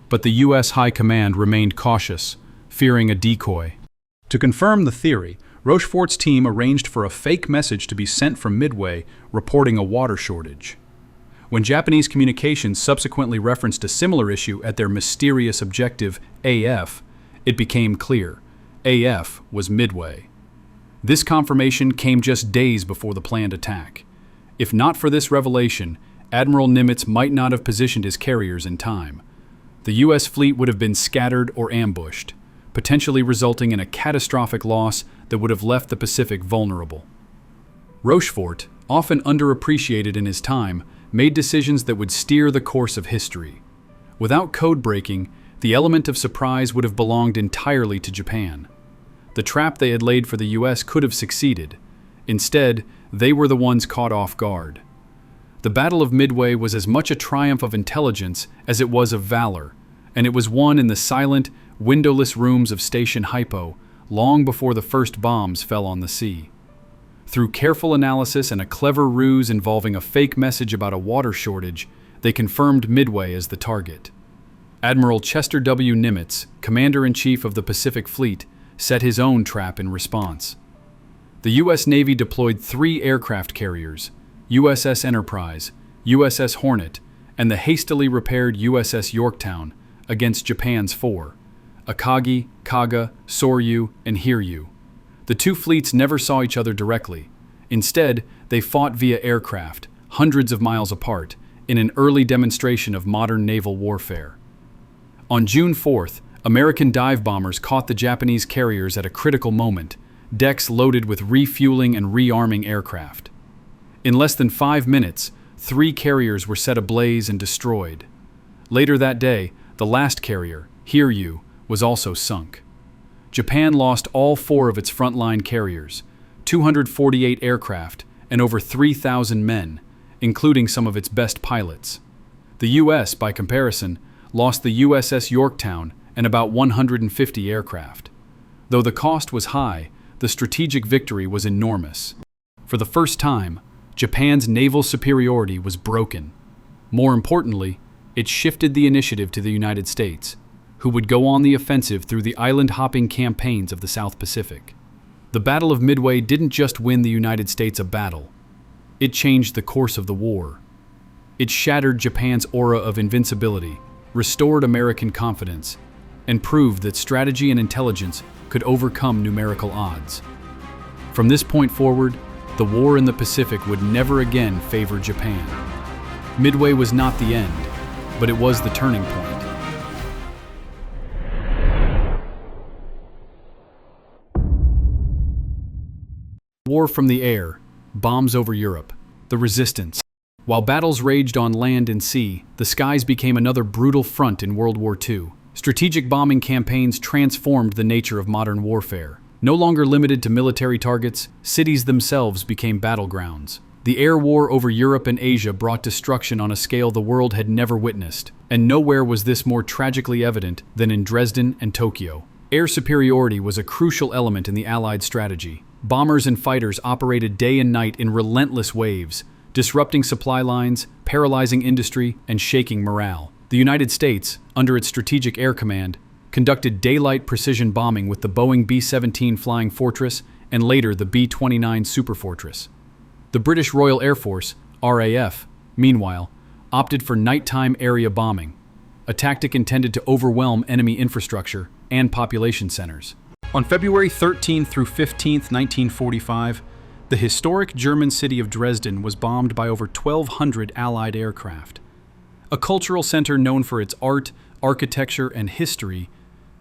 But the U.S. High Command remained cautious, fearing a decoy. To confirm the theory, Rochefort's team arranged for a fake message to be sent from Midway reporting a water shortage. When Japanese communications subsequently referenced a similar issue at their mysterious objective, AF, it became clear. AF was Midway. This confirmation came just days before the planned attack. If not for this revelation, Admiral Nimitz might not have positioned his carriers in time. The U.S. fleet would have been scattered or ambushed, potentially resulting in a catastrophic loss that would have left the Pacific vulnerable. Rochefort, often underappreciated in his time, made decisions that would steer the course of history. Without code breaking, The element of surprise would have belonged entirely to Japan. The trap they had laid for the US could have succeeded. Instead, they were the ones caught off guard. The Battle of Midway was as much a triumph of intelligence as it was of valor, and it was won in the silent, windowless rooms of Station Hypo long before the first bombs fell on the sea. Through careful analysis and a clever ruse involving a fake message about a water shortage, they confirmed Midway as the target. Admiral Chester W. Nimitz, Commander-in-Chief of the Pacific Fleet, set his own trap in response. The U.S. Navy deployed 3 aircraft carriers, USS Enterprise, USS Hornet, and the hastily repaired USS Yorktown, against Japan's 4, Akagi, Kaga, Soryu, and Hiryu. The 2 fleets never saw each other directly. Instead, they fought via aircraft, hundreds of miles apart, in an early demonstration of modern naval warfare. On June 4th, American dive bombers caught the Japanese carriers at a critical moment, decks loaded with refueling and rearming aircraft. In less than 5 minutes, 3 carriers were set ablaze and destroyed. Later that day, the last carrier, Hiryu, was also sunk. Japan lost all 4 of its frontline carriers, 248 aircraft, and over 3,000 men, including some of its best pilots. The U.S., by comparison, lost the USS Yorktown and about 150 aircraft. Though the cost was high, the strategic victory was enormous. For the first time, Japan's naval superiority was broken. More importantly, it shifted the initiative to the United States, who would go on the offensive through the island-hopping campaigns of the South Pacific. The Battle of Midway didn't just win the United States a battle. It changed the course of the war. It shattered Japan's aura of invincibility, restored American confidence, and proved that strategy and intelligence could overcome numerical odds. From this point forward, the war in the Pacific would never again favor Japan. Midway was not the end, but it was the turning point. War from the air, bombs over Europe, the resistance. While battles raged on land and sea, the skies became another brutal front in World War II. Strategic bombing campaigns transformed the nature of modern warfare. No longer limited to military targets, cities themselves became battlegrounds. The air war over Europe and Asia brought destruction on a scale the world had never witnessed, and nowhere was this more tragically evident than in Dresden and Tokyo. Air superiority was a crucial element in the Allied strategy. Bombers and fighters operated day and night in relentless waves, disrupting supply lines, paralyzing industry, and shaking morale. The United States, under its Strategic Air Command, conducted daylight precision bombing with the Boeing B-17 Flying Fortress and later the B-29 Superfortress. The British Royal Air Force, RAF, meanwhile, opted for nighttime area bombing, a tactic intended to overwhelm enemy infrastructure and population centers. On February 13 through 15, 1945, the historic German city of Dresden was bombed by over 1,200 Allied aircraft. A cultural center known for its art, architecture, and history,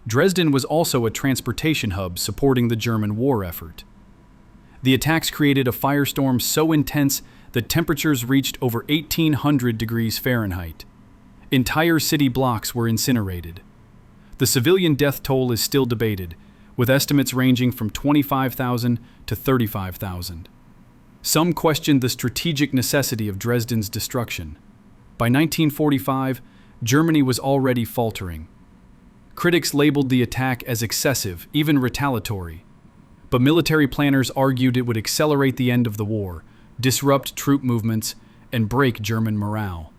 Dresden was also a transportation hub supporting the German war effort. The attacks created a firestorm so intense that temperatures reached over 1,800 degrees Fahrenheit. Entire city blocks were incinerated. The civilian death toll is still debated, with estimates ranging from 25,000 to 35,000. Some questioned the strategic necessity of Dresden's destruction. By 1945, Germany was already faltering. Critics labeled the attack as excessive, even retaliatory. But military planners argued it would accelerate the end of the war, disrupt troop movements, and break German morale.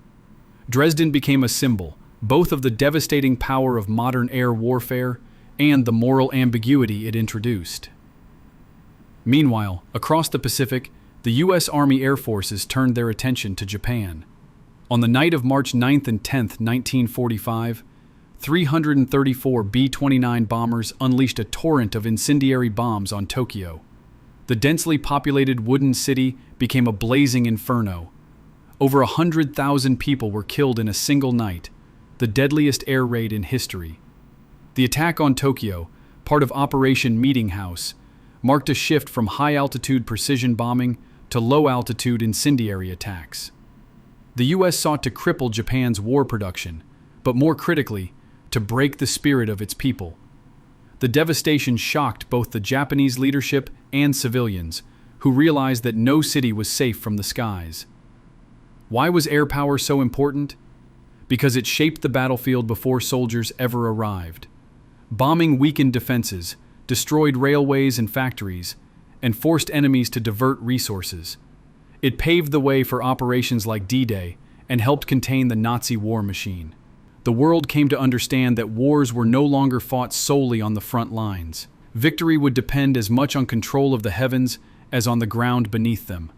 Dresden became a symbol, both of the devastating power of modern air warfare and the moral ambiguity it introduced. Meanwhile, across the Pacific, the U.S. Army Air Forces turned their attention to Japan. On the night of March 9th and 10th, 1945, 334 B-29 bombers unleashed a torrent of incendiary bombs on Tokyo. The densely populated wooden city became a blazing inferno. Over 100,000 people were killed in a single night, the deadliest air raid in history. The attack on Tokyo, part of Operation Meeting House, marked a shift from high-altitude precision bombing to low-altitude incendiary attacks. The U.S. sought to cripple Japan's war production, but more critically, to break the spirit of its people. The devastation shocked both the Japanese leadership and civilians, who realized that no city was safe from the skies. Why was air power so important? Because it shaped the battlefield before soldiers ever arrived. Bombing weakened defenses, destroyed railways and factories, and forced enemies to divert resources. It paved the way for operations like D-Day and helped contain the Nazi war machine. The world came to understand that wars were no longer fought solely on the front lines. Victory would depend as much on control of the heavens as on the ground beneath them.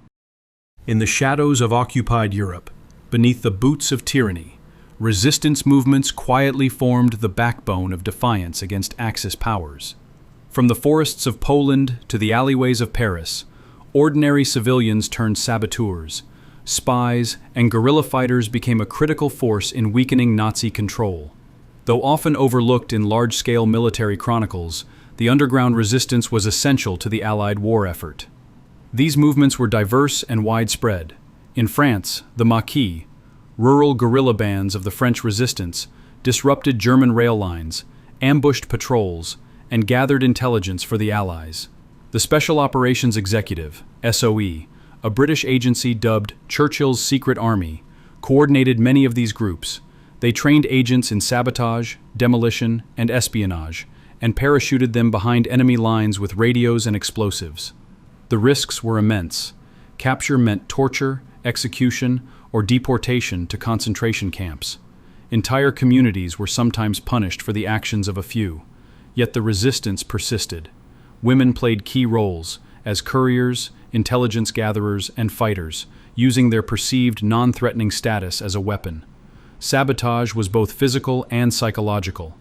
In the shadows of occupied Europe, beneath the boots of tyranny, resistance movements quietly formed the backbone of defiance against Axis powers. From the forests of Poland to the alleyways of Paris, ordinary civilians turned saboteurs. Spies and guerrilla fighters became a critical force in weakening Nazi control. Though often overlooked in large-scale military chronicles, the underground resistance was essential to the Allied war effort. These movements were diverse and widespread. In France, the Maquis, rural guerrilla bands of the French resistance, disrupted German rail lines, ambushed patrols, and gathered intelligence for the Allies. The Special Operations Executive, SOE, a British agency dubbed Churchill's Secret Army, coordinated many of these groups. They trained agents in sabotage, demolition, and espionage, and parachuted them behind enemy lines with radios and explosives. The risks were immense. Capture meant torture, execution, or deportation to concentration camps. Entire communities were sometimes punished for the actions of a few. Yet the resistance persisted. Women played key roles as couriers, intelligence gatherers, and fighters, using their perceived non-threatening status as a weapon. Sabotage was both physical and psychological.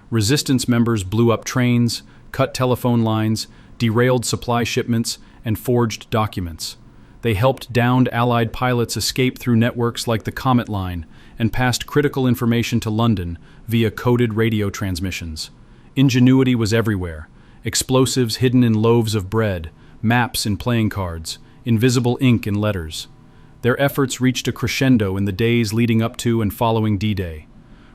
Resistance members blew up trains, cut telephone lines, derailed supply shipments, and forged documents. They helped downed Allied pilots escape through networks like the Comet Line and passed critical information to London via coded radio transmissions. Ingenuity was everywhere. Explosives hidden in loaves of bread, maps in playing cards, invisible ink in letters. Their efforts reached a crescendo in the days leading up to and following D-Day.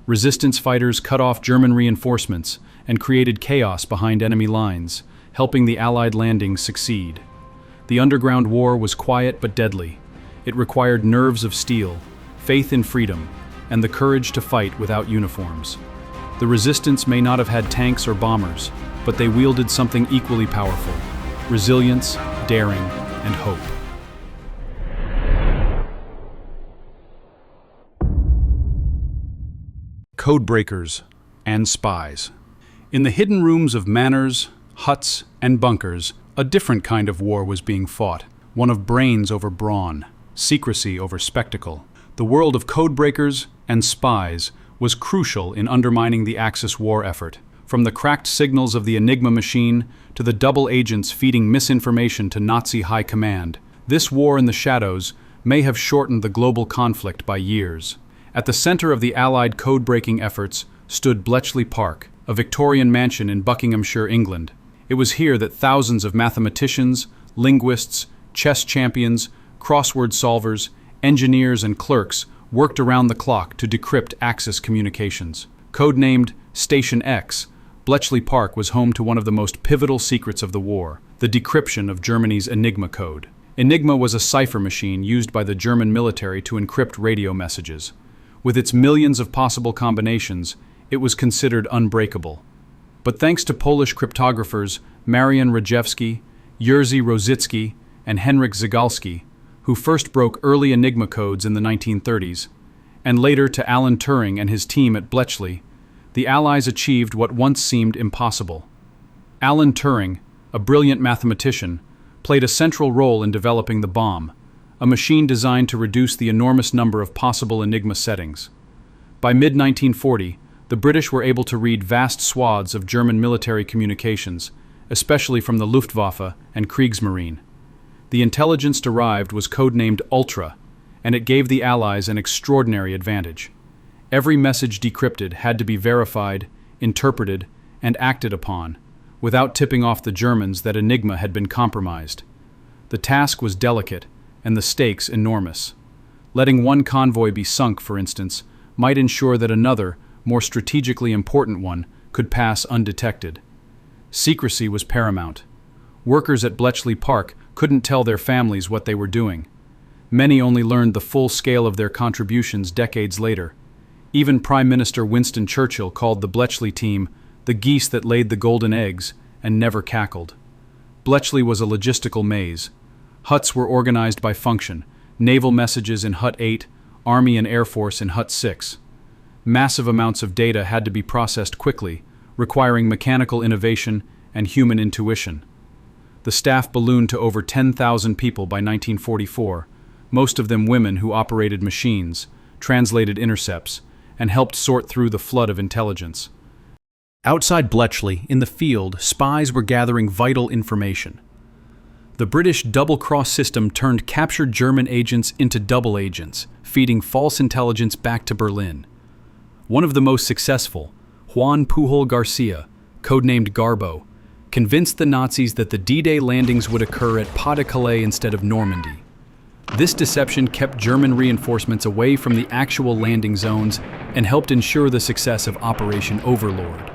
Resistance fighters cut off German reinforcements and created chaos behind enemy lines, helping the Allied landings succeed. The underground war was quiet but deadly. It required nerves of steel, faith in freedom, and the courage to fight without uniforms. The resistance may not have had tanks or bombers, but they wielded something equally powerful: resilience, daring, and hope. Codebreakers and spies. In the hidden rooms of manors, huts, and bunkers, a different kind of war was being fought, one of brains over brawn, secrecy over spectacle. The world of codebreakers and spies was crucial in undermining the Axis war effort. From the cracked signals of the Enigma machine to the double agents feeding misinformation to Nazi high command, this war in the shadows may have shortened the global conflict by years. At the center of the Allied code-breaking efforts stood Bletchley Park, a Victorian mansion in Buckinghamshire, England. It was here that thousands of mathematicians, linguists, chess champions, crossword solvers, engineers, and clerks worked around the clock to decrypt Axis communications. Codenamed Station X, Bletchley Park was home to one of the most pivotal secrets of the war, the decryption of Germany's Enigma code. Enigma was a cipher machine used by the German military to encrypt radio messages. With its millions of possible combinations, it was considered unbreakable. But thanks to Polish cryptographers Marian Rejewski, Jerzy Rosicki, and Henryk Zygalski, who first broke early Enigma codes in the 1930s, and later to Alan Turing and his team at Bletchley, the Allies achieved what once seemed impossible. Alan Turing, a brilliant mathematician, played a central role in developing the bomb, a machine designed to reduce the enormous number of possible Enigma settings. By mid-1940, the British were able to read vast swaths of German military communications, especially from the Luftwaffe and Kriegsmarine. The intelligence derived was codenamed Ultra, and it gave the Allies an extraordinary advantage. Every message decrypted had to be verified, interpreted, and acted upon, without tipping off the Germans that Enigma had been compromised. The task was delicate, and the stakes enormous. Letting one convoy be sunk, for instance, might ensure that another, more strategically important one, could pass undetected. Secrecy was paramount. Workers at Bletchley Park couldn't tell their families what they were doing. Many only learned the full scale of their contributions decades later. Even Prime Minister Winston Churchill called the Bletchley team the geese that laid the golden eggs and never cackled. Bletchley was a logistical maze. Huts were organized by function, naval messages in Hut 8, Army and Air Force in Hut 6. Massive amounts of data had to be processed quickly, requiring mechanical innovation and human intuition. The staff ballooned to over 10,000 people by 1944, most of them women who operated machines, translated intercepts, and helped sort through the flood of intelligence. Outside Bletchley, in the field, spies were gathering vital information. The British double-cross system turned captured German agents into double agents, feeding false intelligence back to Berlin. One of the most successful, Juan Pujol Garcia, codenamed Garbo, convinced the Nazis that the D-Day landings would occur at Pas-de-Calais instead of Normandy. This deception kept German reinforcements away from the actual landing zones and helped ensure the success of Operation Overlord.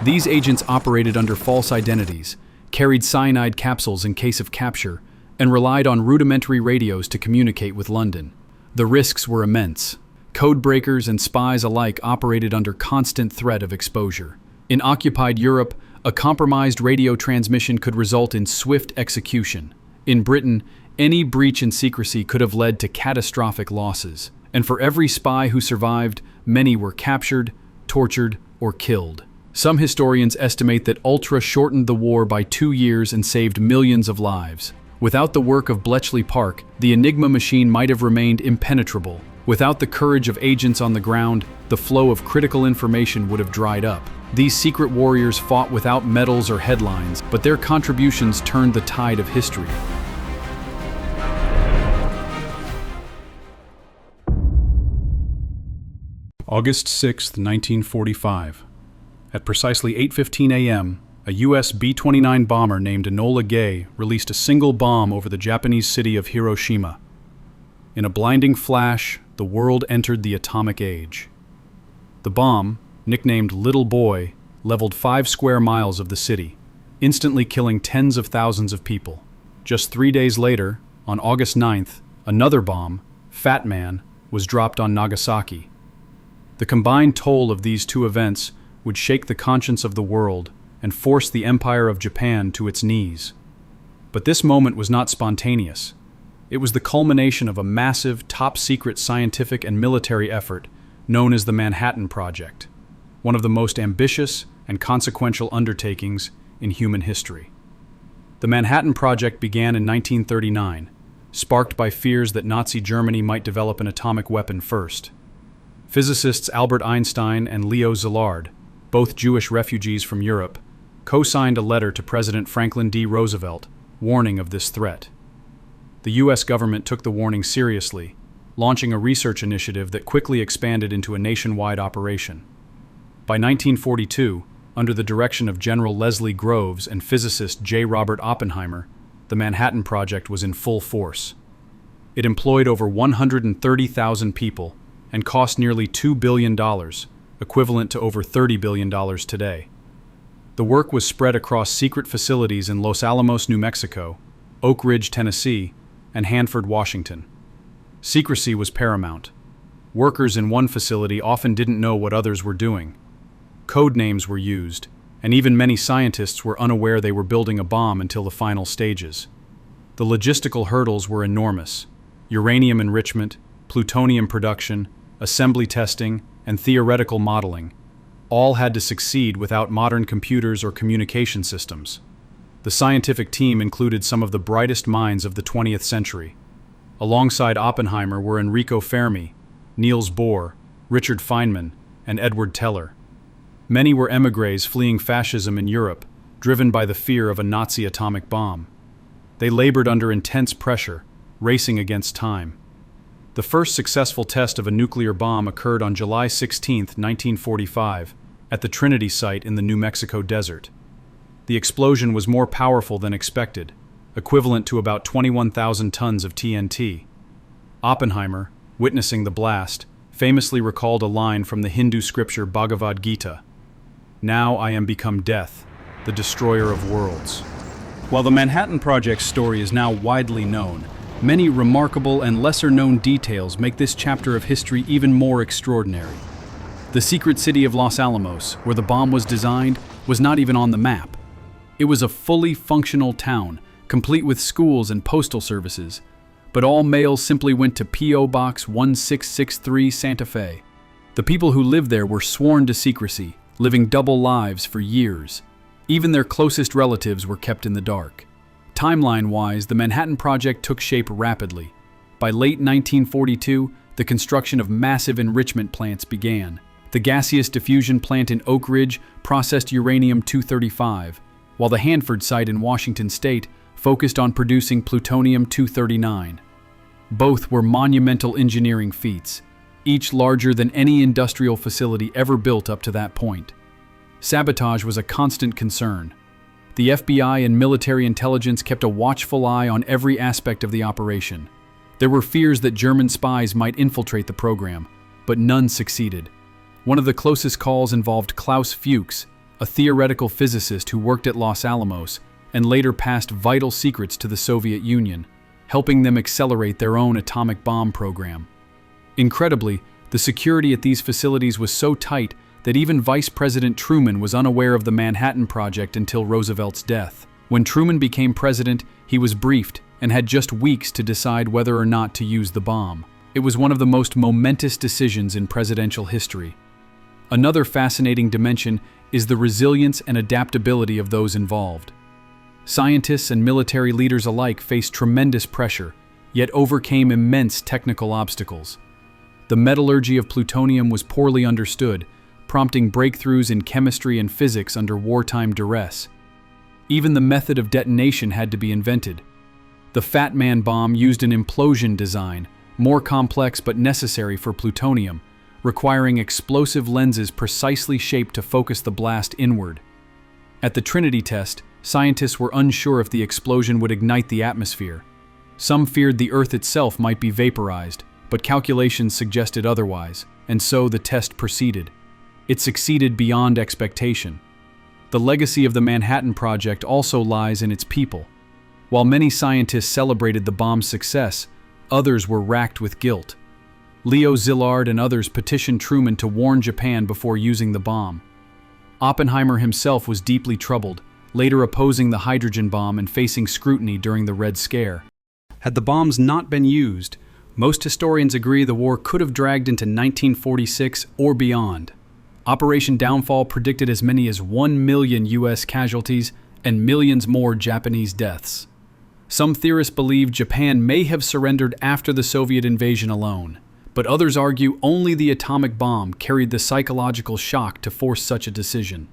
These agents operated under false identities, carried cyanide capsules in case of capture, and relied on rudimentary radios to communicate with London. The risks were immense. Code breakers and spies alike operated under constant threat of exposure. In occupied Europe, a compromised radio transmission could result in swift execution. In Britain, any breach in secrecy could have led to catastrophic losses. And for every spy who survived, many were captured, tortured, or killed. Some historians estimate that Ultra shortened the war by 2 years and saved millions of lives. Without the work of Bletchley Park, the Enigma machine might have remained impenetrable. Without the courage of agents on the ground, the flow of critical information would have dried up. These secret warriors fought without medals or headlines, but their contributions turned the tide of history. August 6, 1945. At precisely 8:15 a.m., a U.S. B-29 bomber named Enola Gay released a single bomb over the Japanese city of Hiroshima. In a blinding flash, the world entered the atomic age. The bomb, nicknamed Little Boy, leveled 5 square miles of the city, instantly killing tens of thousands of people. Just 3 days later, on August 9th, another bomb, Fat Man, was dropped on Nagasaki. The combined toll of these two events would shake the conscience of the world and force the Empire of Japan to its knees. But this moment was not spontaneous. It was the culmination of a massive, top-secret scientific and military effort known as the Manhattan Project, one of the most ambitious and consequential undertakings in human history. The Manhattan Project began in 1939, sparked by fears that Nazi Germany might develop an atomic weapon first. Physicists Albert Einstein and Leo Szilard, both Jewish refugees from Europe, co-signed a letter to President Franklin D. Roosevelt warning of this threat. The U.S. government took the warning seriously, launching a research initiative that quickly expanded into a nationwide operation. By 1942, under the direction of General Leslie Groves and physicist J. Robert Oppenheimer, the Manhattan Project was in full force. It employed over 130,000 people and cost nearly $2 billion, equivalent to over $30 billion today. The work was spread across secret facilities in Los Alamos, New Mexico, Oak Ridge, Tennessee, and Hanford, Washington. Secrecy was paramount. Workers in one facility often didn't know what others were doing. Code names were used, and even many scientists were unaware they were building a bomb until the final stages. The logistical hurdles were enormous. Uranium enrichment, plutonium production, assembly testing, and theoretical modeling all had to succeed without modern computers or communication systems. The scientific team included some of the brightest minds of the 20th century. Alongside Oppenheimer were Enrico Fermi, Niels Bohr, Richard Feynman, and Edward Teller. Many were émigrés fleeing fascism in Europe, driven by the fear of a Nazi atomic bomb. They labored under intense pressure, racing against time. The first successful test of a nuclear bomb occurred on July 16, 1945, at the Trinity site in the New Mexico desert. The explosion was more powerful than expected, equivalent to about 21,000 tons of TNT. Oppenheimer, witnessing the blast, famously recalled a line from the Hindu scripture Bhagavad Gita: "Now I am become death, the destroyer of worlds." While the Manhattan Project's story is now widely known, many remarkable and lesser-known details make this chapter of history even more extraordinary. The secret city of Los Alamos, where the bomb was designed, was not even on the map. It was a fully functional town, complete with schools and postal services, but all mail simply went to P.O. Box 1663 Santa Fe. The people who lived there were sworn to secrecy, living double lives for years. Even their closest relatives were kept in the dark. Timeline-wise, the Manhattan Project took shape rapidly. By late 1942, the construction of massive enrichment plants began. The gaseous diffusion plant in Oak Ridge processed uranium-235, while the Hanford site in Washington state focused on producing plutonium-239. Both were monumental engineering feats, each larger than any industrial facility ever built up to that point. Sabotage was a constant concern. The FBI and military intelligence kept a watchful eye on every aspect of the operation. There were fears that German spies might infiltrate the program, but none succeeded. One of the closest calls involved Klaus Fuchs, a theoretical physicist who worked at Los Alamos and later passed vital secrets to the Soviet Union, helping them accelerate their own atomic bomb program. Incredibly, the security at these facilities was so tight that even Vice President Truman was unaware of the Manhattan Project until Roosevelt's death. When Truman became president, he was briefed and had just weeks to decide whether or not to use the bomb. It was one of the most momentous decisions in presidential history. Another fascinating dimension is the resilience and adaptability of those involved. Scientists and military leaders alike faced tremendous pressure, yet overcame immense technical obstacles. The metallurgy of plutonium was poorly understood, prompting breakthroughs in chemistry and physics under wartime duress. Even the method of detonation had to be invented. The Fat Man bomb used an implosion design, more complex but necessary for plutonium, requiring explosive lenses precisely shaped to focus the blast inward. At the Trinity test, scientists were unsure if the explosion would ignite the atmosphere. Some feared the Earth itself might be vaporized, but calculations suggested otherwise, and so the test proceeded. It succeeded beyond expectation. The legacy of the Manhattan Project also lies in its people. While many scientists celebrated the bomb's success, others were racked with guilt. Leo Szilard and others petitioned Truman to warn Japan before using the bomb. Oppenheimer himself was deeply troubled, later opposing the hydrogen bomb and facing scrutiny during the Red Scare. Had the bombs not been used, most historians agree the war could have dragged into 1946 or beyond. Operation Downfall predicted as many as 1 million U.S. casualties and millions more Japanese deaths. Some theorists believe Japan may have surrendered after the Soviet invasion alone, but others argue only the atomic bomb carried the psychological shock to force such a decision.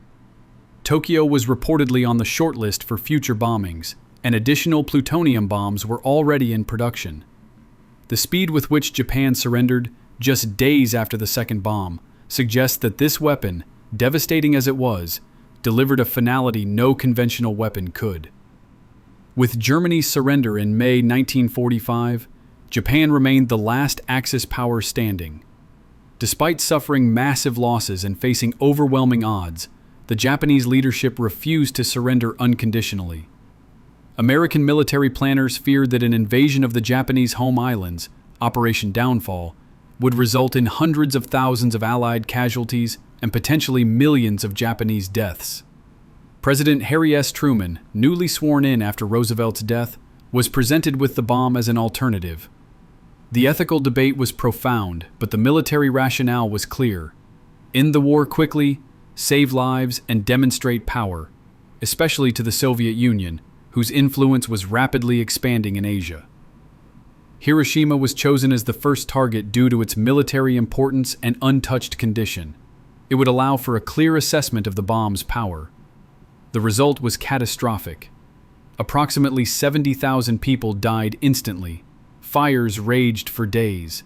Tokyo was reportedly on the short list for future bombings, and additional plutonium bombs were already in production. The speed with which Japan surrendered, just days after the second bomb, suggests that this weapon, devastating as it was, delivered a finality no conventional weapon could. With Germany's surrender in May 1945, Japan remained the last Axis power standing. Despite suffering massive losses and facing overwhelming odds, the Japanese leadership refused to surrender unconditionally. American military planners feared that an invasion of the Japanese home islands, Operation Downfall, would result in hundreds of thousands of Allied casualties and potentially millions of Japanese deaths. President Harry S. Truman, newly sworn in after Roosevelt's death, was presented with the bomb as an alternative. The ethical debate was profound, but the military rationale was clear. End the war quickly, save lives, and demonstrate power, especially to the Soviet Union, whose influence was rapidly expanding in Asia. Hiroshima was chosen as the first target due to its military importance and untouched condition. It would allow for a clear assessment of the bomb's power. The result was catastrophic. Approximately 70,000 people died instantly. Fires raged for days.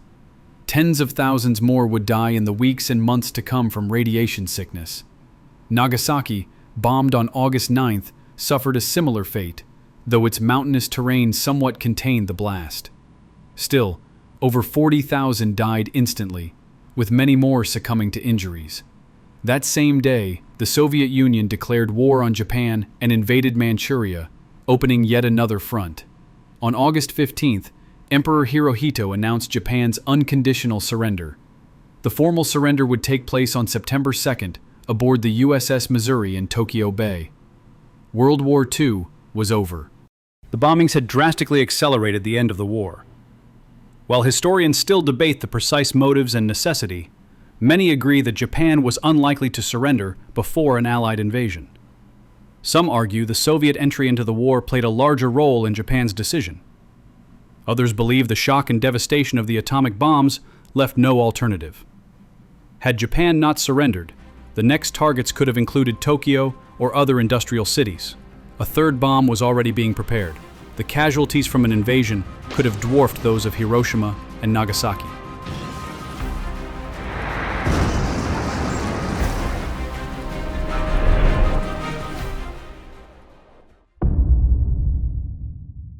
Tens of thousands more would die in the weeks and months to come from radiation sickness. Nagasaki, bombed on August 9th, suffered a similar fate, though its mountainous terrain somewhat contained the blast. Still, over 40,000 died instantly, with many more succumbing to injuries. That same day, the Soviet Union declared war on Japan and invaded Manchuria, opening yet another front. On August 15th, Emperor Hirohito announced Japan's unconditional surrender. The formal surrender would take place on September 2nd aboard the USS Missouri in Tokyo Bay. World War II was over. The bombings had drastically accelerated the end of the war. While historians still debate the precise motives and necessity, many agree that Japan was unlikely to surrender before an Allied invasion. Some argue the Soviet entry into the war played a larger role in Japan's decision. Others believe the shock and devastation of the atomic bombs left no alternative. Had Japan not surrendered, the next targets could have included Tokyo or other industrial cities. A third bomb was already being prepared. The casualties from an invasion could have dwarfed those of Hiroshima and Nagasaki.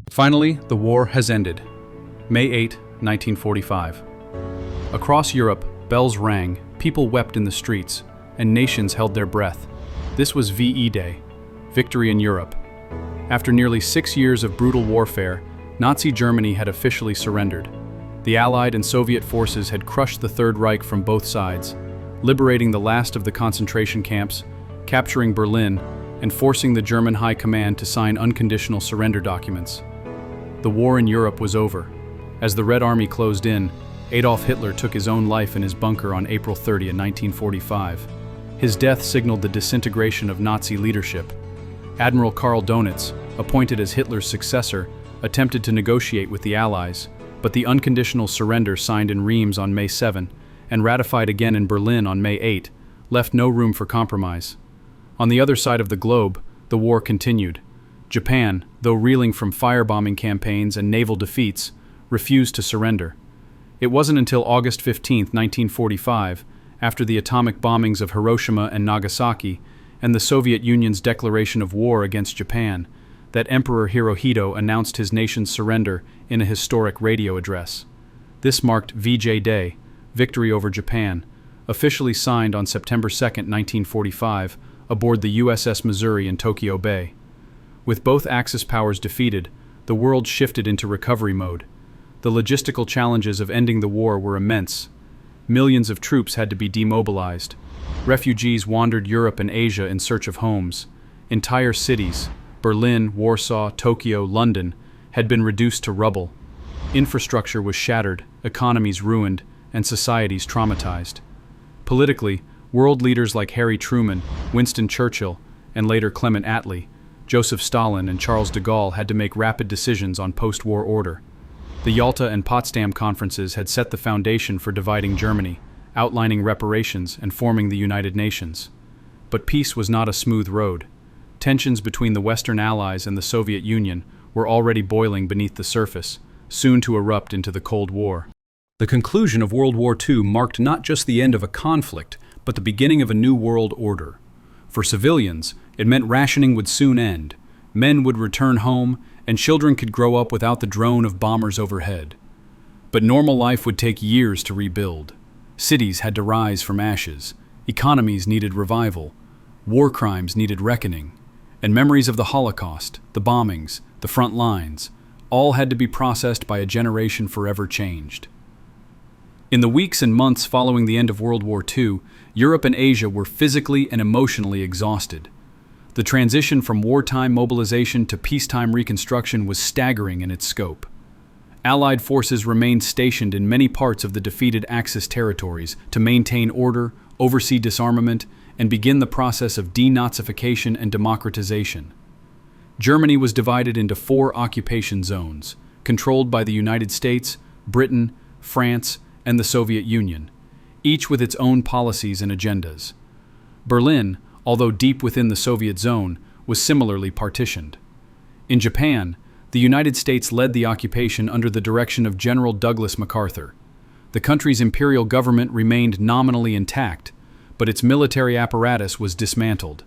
Finally, the war has ended. May 8, 1945. Across Europe, bells rang, people wept in the streets, and nations held their breath. This was VE Day, Victory in Europe. After nearly 6 years of brutal warfare, Nazi Germany had officially surrendered. The Allied and Soviet forces had crushed the Third Reich from both sides, liberating the last of the concentration camps, capturing Berlin, and forcing the German High Command to sign unconditional surrender documents. The war in Europe was over. As the Red Army closed in, Adolf Hitler took his own life in his bunker on April 30, 1945. His death signaled the disintegration of Nazi leadership. Admiral Karl Donitz, appointed as Hitler's successor, attempted to negotiate with the Allies, but the unconditional surrender signed in Reims on May 7 and ratified again in Berlin on May 8 left no room for compromise. On the other side of the globe, the war continued. Japan, though reeling from firebombing campaigns and naval defeats, refused to surrender. It wasn't until August 15, 1945, after the atomic bombings of Hiroshima and Nagasaki and the Soviet Union's declaration of war against Japan, that Emperor Hirohito announced his nation's surrender in a historic radio address. This marked VJ Day, Victory over Japan, officially signed on September 2, 1945, aboard the USS Missouri in Tokyo Bay. With both Axis powers defeated, the world shifted into recovery mode. The logistical challenges of ending the war were immense. Millions of troops had to be demobilized. Refugees wandered Europe and Asia in search of homes. Entire cities, Berlin, Warsaw, Tokyo, London, had been reduced to rubble. Infrastructure was shattered, economies ruined, and societies traumatized. Politically, world leaders like Harry Truman, Winston Churchill, and later Clement Attlee, Joseph Stalin, and Charles de Gaulle had to make rapid decisions on post-war order. The Yalta and Potsdam conferences had set the foundation for dividing Germany, outlining reparations and forming the United Nations. But peace was not a smooth road. Tensions between the Western Allies and the Soviet Union were already boiling beneath the surface, soon to erupt into the Cold War. The conclusion of World War II marked not just the end of a conflict, but the beginning of a new world order. For civilians, it meant rationing would soon end, men would return home, and children could grow up without the drone of bombers overhead. But normal life would take years to rebuild. Cities had to rise from ashes, economies needed revival, war crimes needed reckoning, and memories of the Holocaust, the bombings, the front lines, all had to be processed by a generation forever changed. In the weeks and months following the end of World War II, Europe and Asia were physically and emotionally exhausted. The transition from wartime mobilization to peacetime reconstruction was staggering in its scope. Allied forces remained stationed in many parts of the defeated Axis territories to maintain order, oversee disarmament, and begin the process of denazification and democratization. Germany was divided into 4 occupation zones, controlled by the United States, Britain, France, and the Soviet Union, each with its own policies and agendas. Berlin, although deep within the Soviet zone, was similarly partitioned. In Japan, the United States led the occupation under the direction of General Douglas MacArthur. The country's imperial government remained nominally intact, but its military apparatus was dismantled.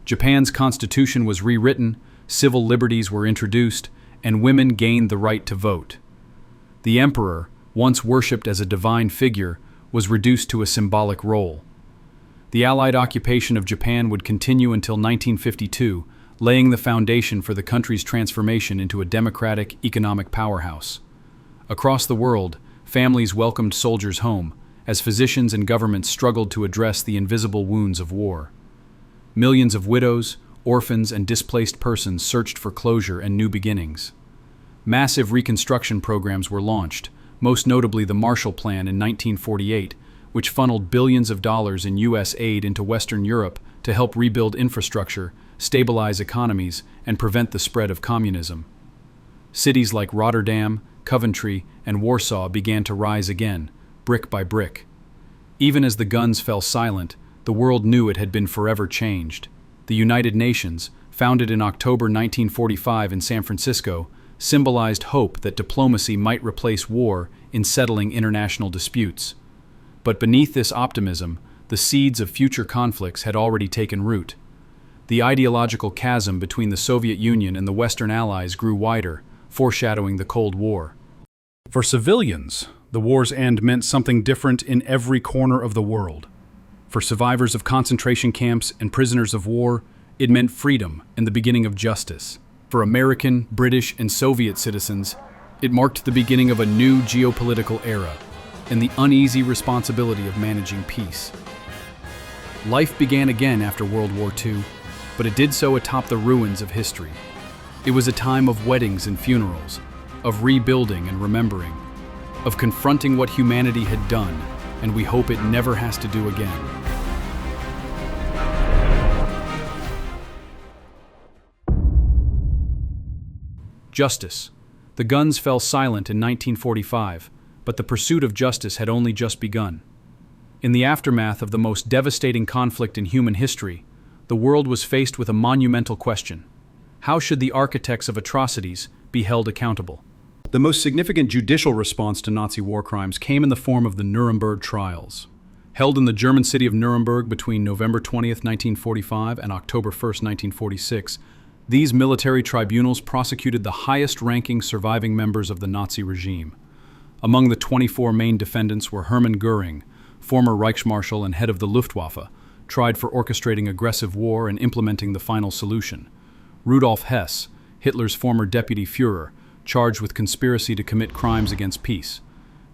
Japan's constitution was rewritten, civil liberties were introduced, and women gained the right to vote. The emperor, once worshipped as a divine figure, was reduced to a symbolic role. The Allied occupation of Japan would continue until 1952, laying the foundation for the country's transformation into a democratic economic powerhouse. Across the world, families welcomed soldiers home, as physicians and governments struggled to address the invisible wounds of war. Millions of widows, orphans, and displaced persons searched for closure and new beginnings. Massive reconstruction programs were launched, most notably the Marshall Plan in 1948, which funneled billions of dollars in U.S. aid into Western Europe to help rebuild infrastructure, stabilize economies, and prevent the spread of communism. Cities like Rotterdam, Coventry, and Warsaw began to rise again, brick by brick. Even as the guns fell silent, the world knew it had been forever changed. The United Nations, founded in October 1945 in San Francisco, symbolized hope that diplomacy might replace war in settling international disputes. But beneath this optimism, the seeds of future conflicts had already taken root. The ideological chasm between the Soviet Union and the Western Allies grew wider, foreshadowing the Cold War. For civilians, the war's end meant something different in every corner of the world. For survivors of concentration camps and prisoners of war, it meant freedom and the beginning of justice. For American, British, and Soviet citizens, it marked the beginning of a new geopolitical era and the uneasy responsibility of managing peace. Life began again after World War II, but it did so atop the ruins of history. It was a time of weddings and funerals, of rebuilding and remembering, of confronting what humanity had done, and we hope it never has to do again. Justice. The guns fell silent in 1945, but the pursuit of justice had only just begun. In the aftermath of the most devastating conflict in human history, the world was faced with a monumental question. How should the architects of atrocities be held accountable? The most significant judicial response to Nazi war crimes came in the form of the Nuremberg trials. Held in the German city of Nuremberg between November 20th, 1945 and October 1st, 1946, these military tribunals prosecuted the highest-ranking surviving members of the Nazi regime. Among the 24 main defendants were Hermann Göring, former Reichsmarschall and head of the Luftwaffe, tried for orchestrating aggressive war and implementing the final solution. Rudolf Hess, Hitler's former deputy Führer, charged with conspiracy to commit crimes against peace.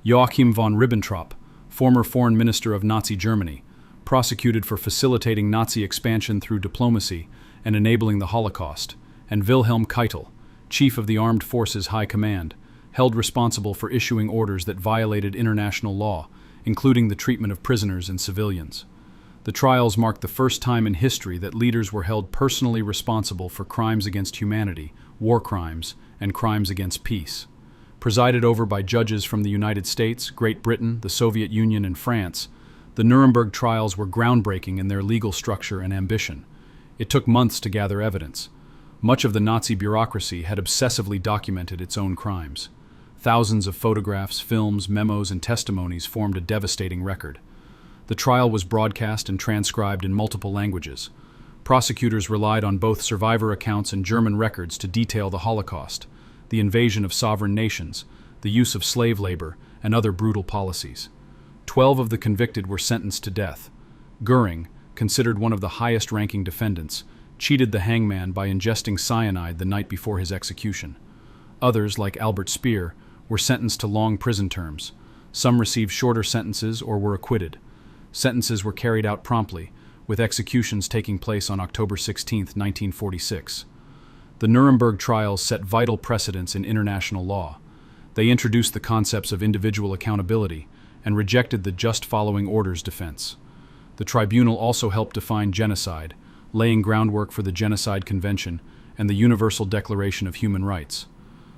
Joachim von Ribbentrop, former foreign minister of Nazi Germany, prosecuted for facilitating Nazi expansion through diplomacy and enabling the Holocaust, and Wilhelm Keitel, chief of the Armed Forces High Command, held responsible for issuing orders that violated international law, including the treatment of prisoners and civilians. The trials marked the first time in history that leaders were held personally responsible for crimes against humanity, war crimes, and crimes against peace. Presided over by judges from the United States, Great Britain, the Soviet Union, and France, the Nuremberg trials were groundbreaking in their legal structure and ambition. It took months to gather evidence. Much of the Nazi bureaucracy had obsessively documented its own crimes. Thousands of photographs, films, memos, and testimonies formed a devastating record. The trial was broadcast and transcribed in multiple languages. Prosecutors relied on both survivor accounts and German records to detail the Holocaust, the invasion of sovereign nations, the use of slave labor, and other brutal policies. 12 of the convicted were sentenced to death. Göring, considered one of the highest-ranking defendants, cheated the hangman by ingesting cyanide the night before his execution. Others, like Albert Speer, were sentenced to long prison terms. Some received shorter sentences or were acquitted. Sentences were carried out promptly, with executions taking place on October 16, 1946. The Nuremberg trials set vital precedents in international law. They introduced the concepts of individual accountability and rejected the just following orders defense. The tribunal also helped define genocide, laying groundwork for the Genocide Convention and the Universal Declaration of Human Rights.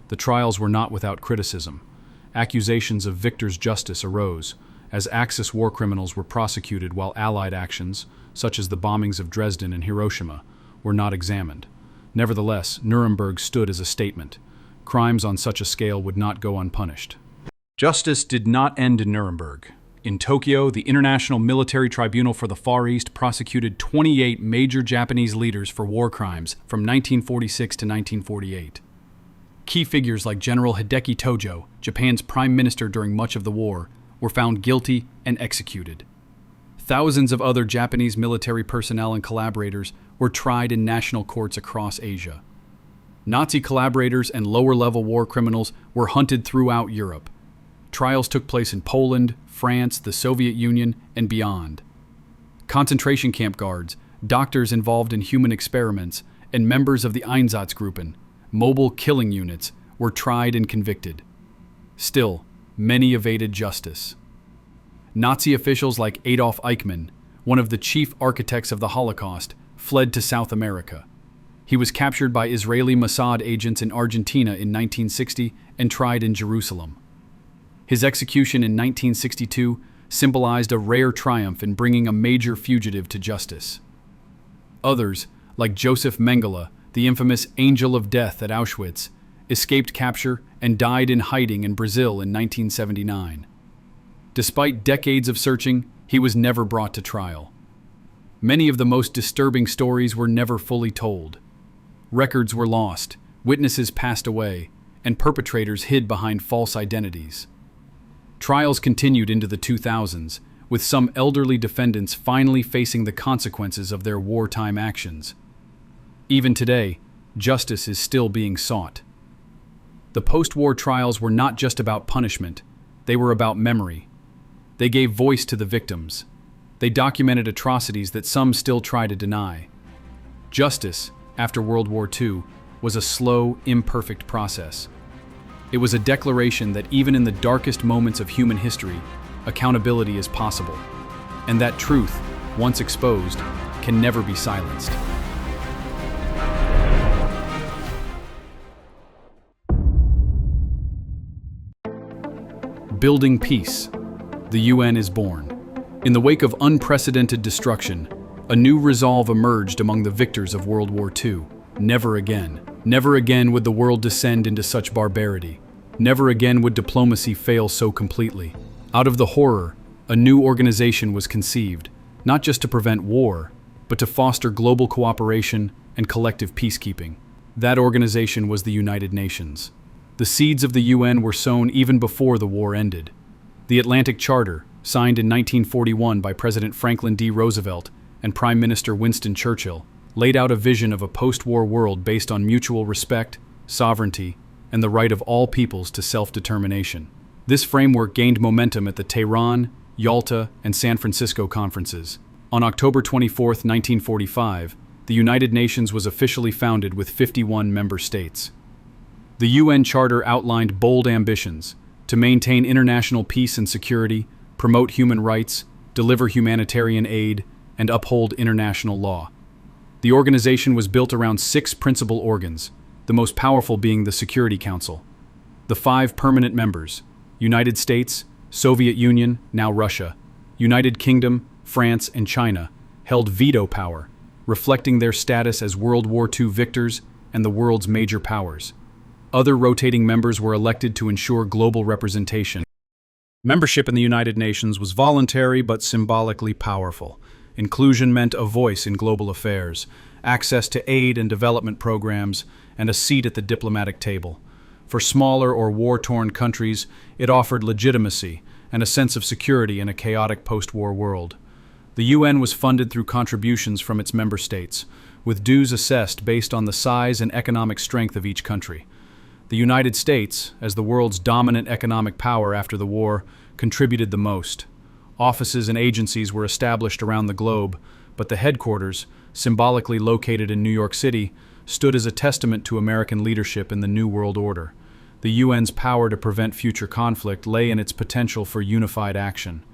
The trials were not without criticism. Accusations of victors' justice arose, as Axis war criminals were prosecuted while Allied actions, such as the bombings of Dresden and Hiroshima, were not examined. Nevertheless, Nuremberg stood as a statement. Crimes on such a scale would not go unpunished. Justice did not end in Nuremberg. In Tokyo, the International Military Tribunal for the Far East prosecuted 28 major Japanese leaders for war crimes from 1946 to 1948. Key figures like General Hideki Tojo, Japan's prime minister during much of the war, were found guilty and executed. Thousands of other Japanese military personnel and collaborators were tried in national courts across Asia. Nazi collaborators and lower-level war criminals were hunted throughout Europe. Trials took place in Poland, France, the Soviet Union, and beyond. Concentration camp guards, doctors involved in human experiments, and members of the Einsatzgruppen, mobile killing units, were tried and convicted. Still, many evaded justice. Nazi officials like Adolf Eichmann, one of the chief architects of the Holocaust, fled to South America. He was captured by Israeli Mossad agents in Argentina in 1960 and tried in Jerusalem. His execution in 1962 symbolized a rare triumph in bringing a major fugitive to justice. Others, like Joseph Mengele, the infamous Angel of Death at Auschwitz, escaped capture and died in hiding in Brazil in 1979. Despite decades of searching, he was never brought to trial. Many of the most disturbing stories were never fully told. Records were lost, witnesses passed away, and perpetrators hid behind false identities. Trials continued into the 2000s, with some elderly defendants finally facing the consequences of their wartime actions. Even today, justice is still being sought. The post-war trials were not just about punishment, they were about memory. They gave voice to the victims. They documented atrocities that some still try to deny. Justice, after World War II, was a slow, imperfect process. It was a declaration that even in the darkest moments of human history, accountability is possible, and that truth, once exposed, can never be silenced. Building peace. The UN is born. In the wake of unprecedented destruction, a new resolve emerged among the victors of World War II. Never again. Never again would the world descend into such barbarity. Never again would diplomacy fail so completely. Out of the horror, a new organization was conceived, not just to prevent war, but to foster global cooperation and collective peacekeeping. That organization was the United Nations. The seeds of the UN were sown even before the war ended. The Atlantic Charter, signed in 1941 by President Franklin D. Roosevelt and Prime Minister Winston Churchill, laid out a vision of a post-war world based on mutual respect, sovereignty, and the right of all peoples to self-determination. This framework gained momentum at the Tehran, Yalta, and San Francisco conferences. On October 24, 1945, the United Nations was officially founded with 51 member states. The UN Charter outlined bold ambitions to maintain international peace and security, promote human rights, deliver humanitarian aid, and uphold international law. The organization was built around 6 principal organs, the most powerful being the Security Council. The 5 permanent members, United States, Soviet Union, now Russia, United Kingdom, France, and China, held veto power, reflecting their status as World War II victors and the world's major powers. Other rotating members were elected to ensure global representation. Membership in the United Nations was voluntary but symbolically powerful. Inclusion meant a voice in global affairs, access to aid and development programs, and a seat at the diplomatic table. For smaller or war-torn countries, it offered legitimacy and a sense of security in a chaotic post-war world. The UN was funded through contributions from its member states, with dues assessed based on the size and economic strength of each country. The United States, as the world's dominant economic power after the war, contributed the most. Offices and agencies were established around the globe, but the headquarters, symbolically located in New York City, stood as a testament to American leadership in the New World Order. The UN's power to prevent future conflict lay in its potential for unified action.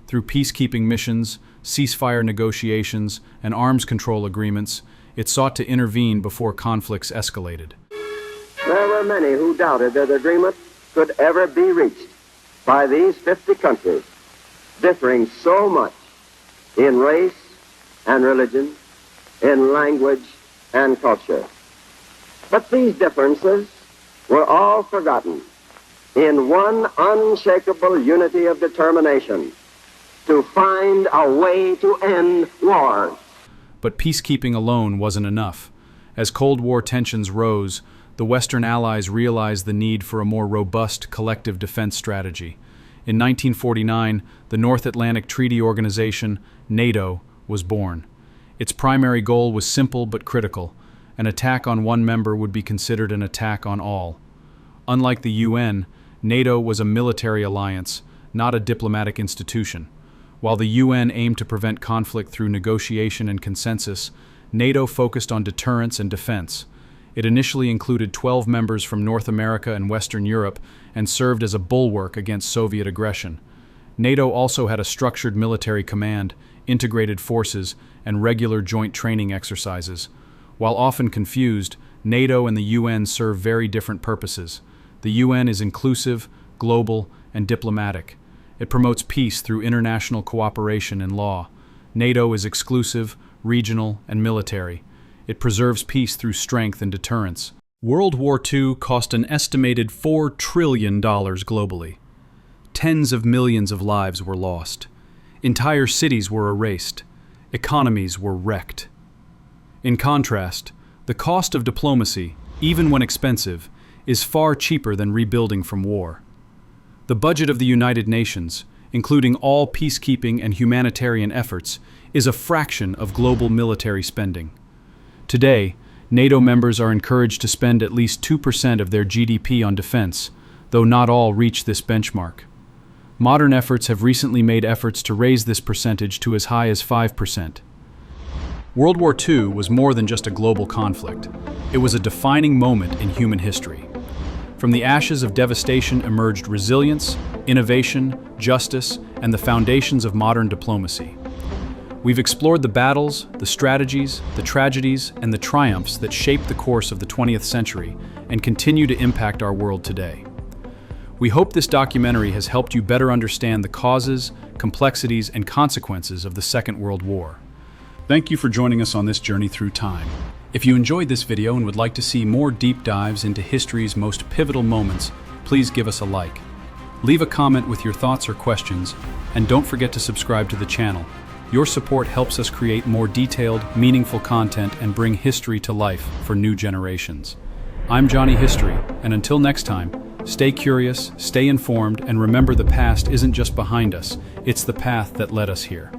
Through peacekeeping missions, ceasefire negotiations, and arms control agreements, it sought to intervene before conflicts escalated. There were many who doubted that agreement could ever be reached by these 50 countries, differing so much in race and religion, in language and culture. But these differences were all forgotten in one unshakable unity of determination to find a way to end wars. But peacekeeping alone wasn't enough. As Cold War tensions rose, the Western allies realized the need for a more robust collective defense strategy. In 1949, the North Atlantic Treaty Organization, NATO, was born. Its primary goal was simple but critical. An attack on one member would be considered an attack on all. Unlike the UN, NATO was a military alliance, not a diplomatic institution. While the UN aimed to prevent conflict through negotiation and consensus, NATO focused on deterrence and defense. It initially included 12 members from North America and Western Europe and served as a bulwark against Soviet aggression. NATO also had a structured military command, integrated forces, and regular joint training exercises. While often confused, NATO and the UN serve very different purposes. The UN is inclusive, global, and diplomatic. It promotes peace through international cooperation and law. NATO is exclusive, regional, and military. It preserves peace through strength and deterrence. World War II cost an estimated $4 trillion globally. Tens of millions of lives were lost. Entire cities were erased. Economies were wrecked. In contrast, the cost of diplomacy, even when expensive, is far cheaper than rebuilding from war. The budget of the United Nations, including all peacekeeping and humanitarian efforts, is a fraction of global military spending. Today, NATO members are encouraged to spend at least 2% of their GDP on defense, though not all reach this benchmark. Modern efforts have recently made efforts to raise this percentage to as high as 5%. World War II was more than just a global conflict. It was a defining moment in human history. From the ashes of devastation emerged resilience, innovation, justice, and the foundations of modern diplomacy. We've explored the battles, the strategies, the tragedies, and the triumphs that shaped the course of the 20th century and continue to impact our world today. We hope this documentary has helped you better understand the causes, complexities, and consequences of the Second World War. Thank you for joining us on this journey through time. If you enjoyed this video and would like to see more deep dives into history's most pivotal moments, please give us a like. Leave a comment with your thoughts or questions, and don't forget to subscribe to the channel. Your support helps us create more detailed, meaningful content and bring history to life for new generations. I'm Johnny History, and until next time, stay curious, stay informed, and remember the past isn't just behind us, it's the path that led us here.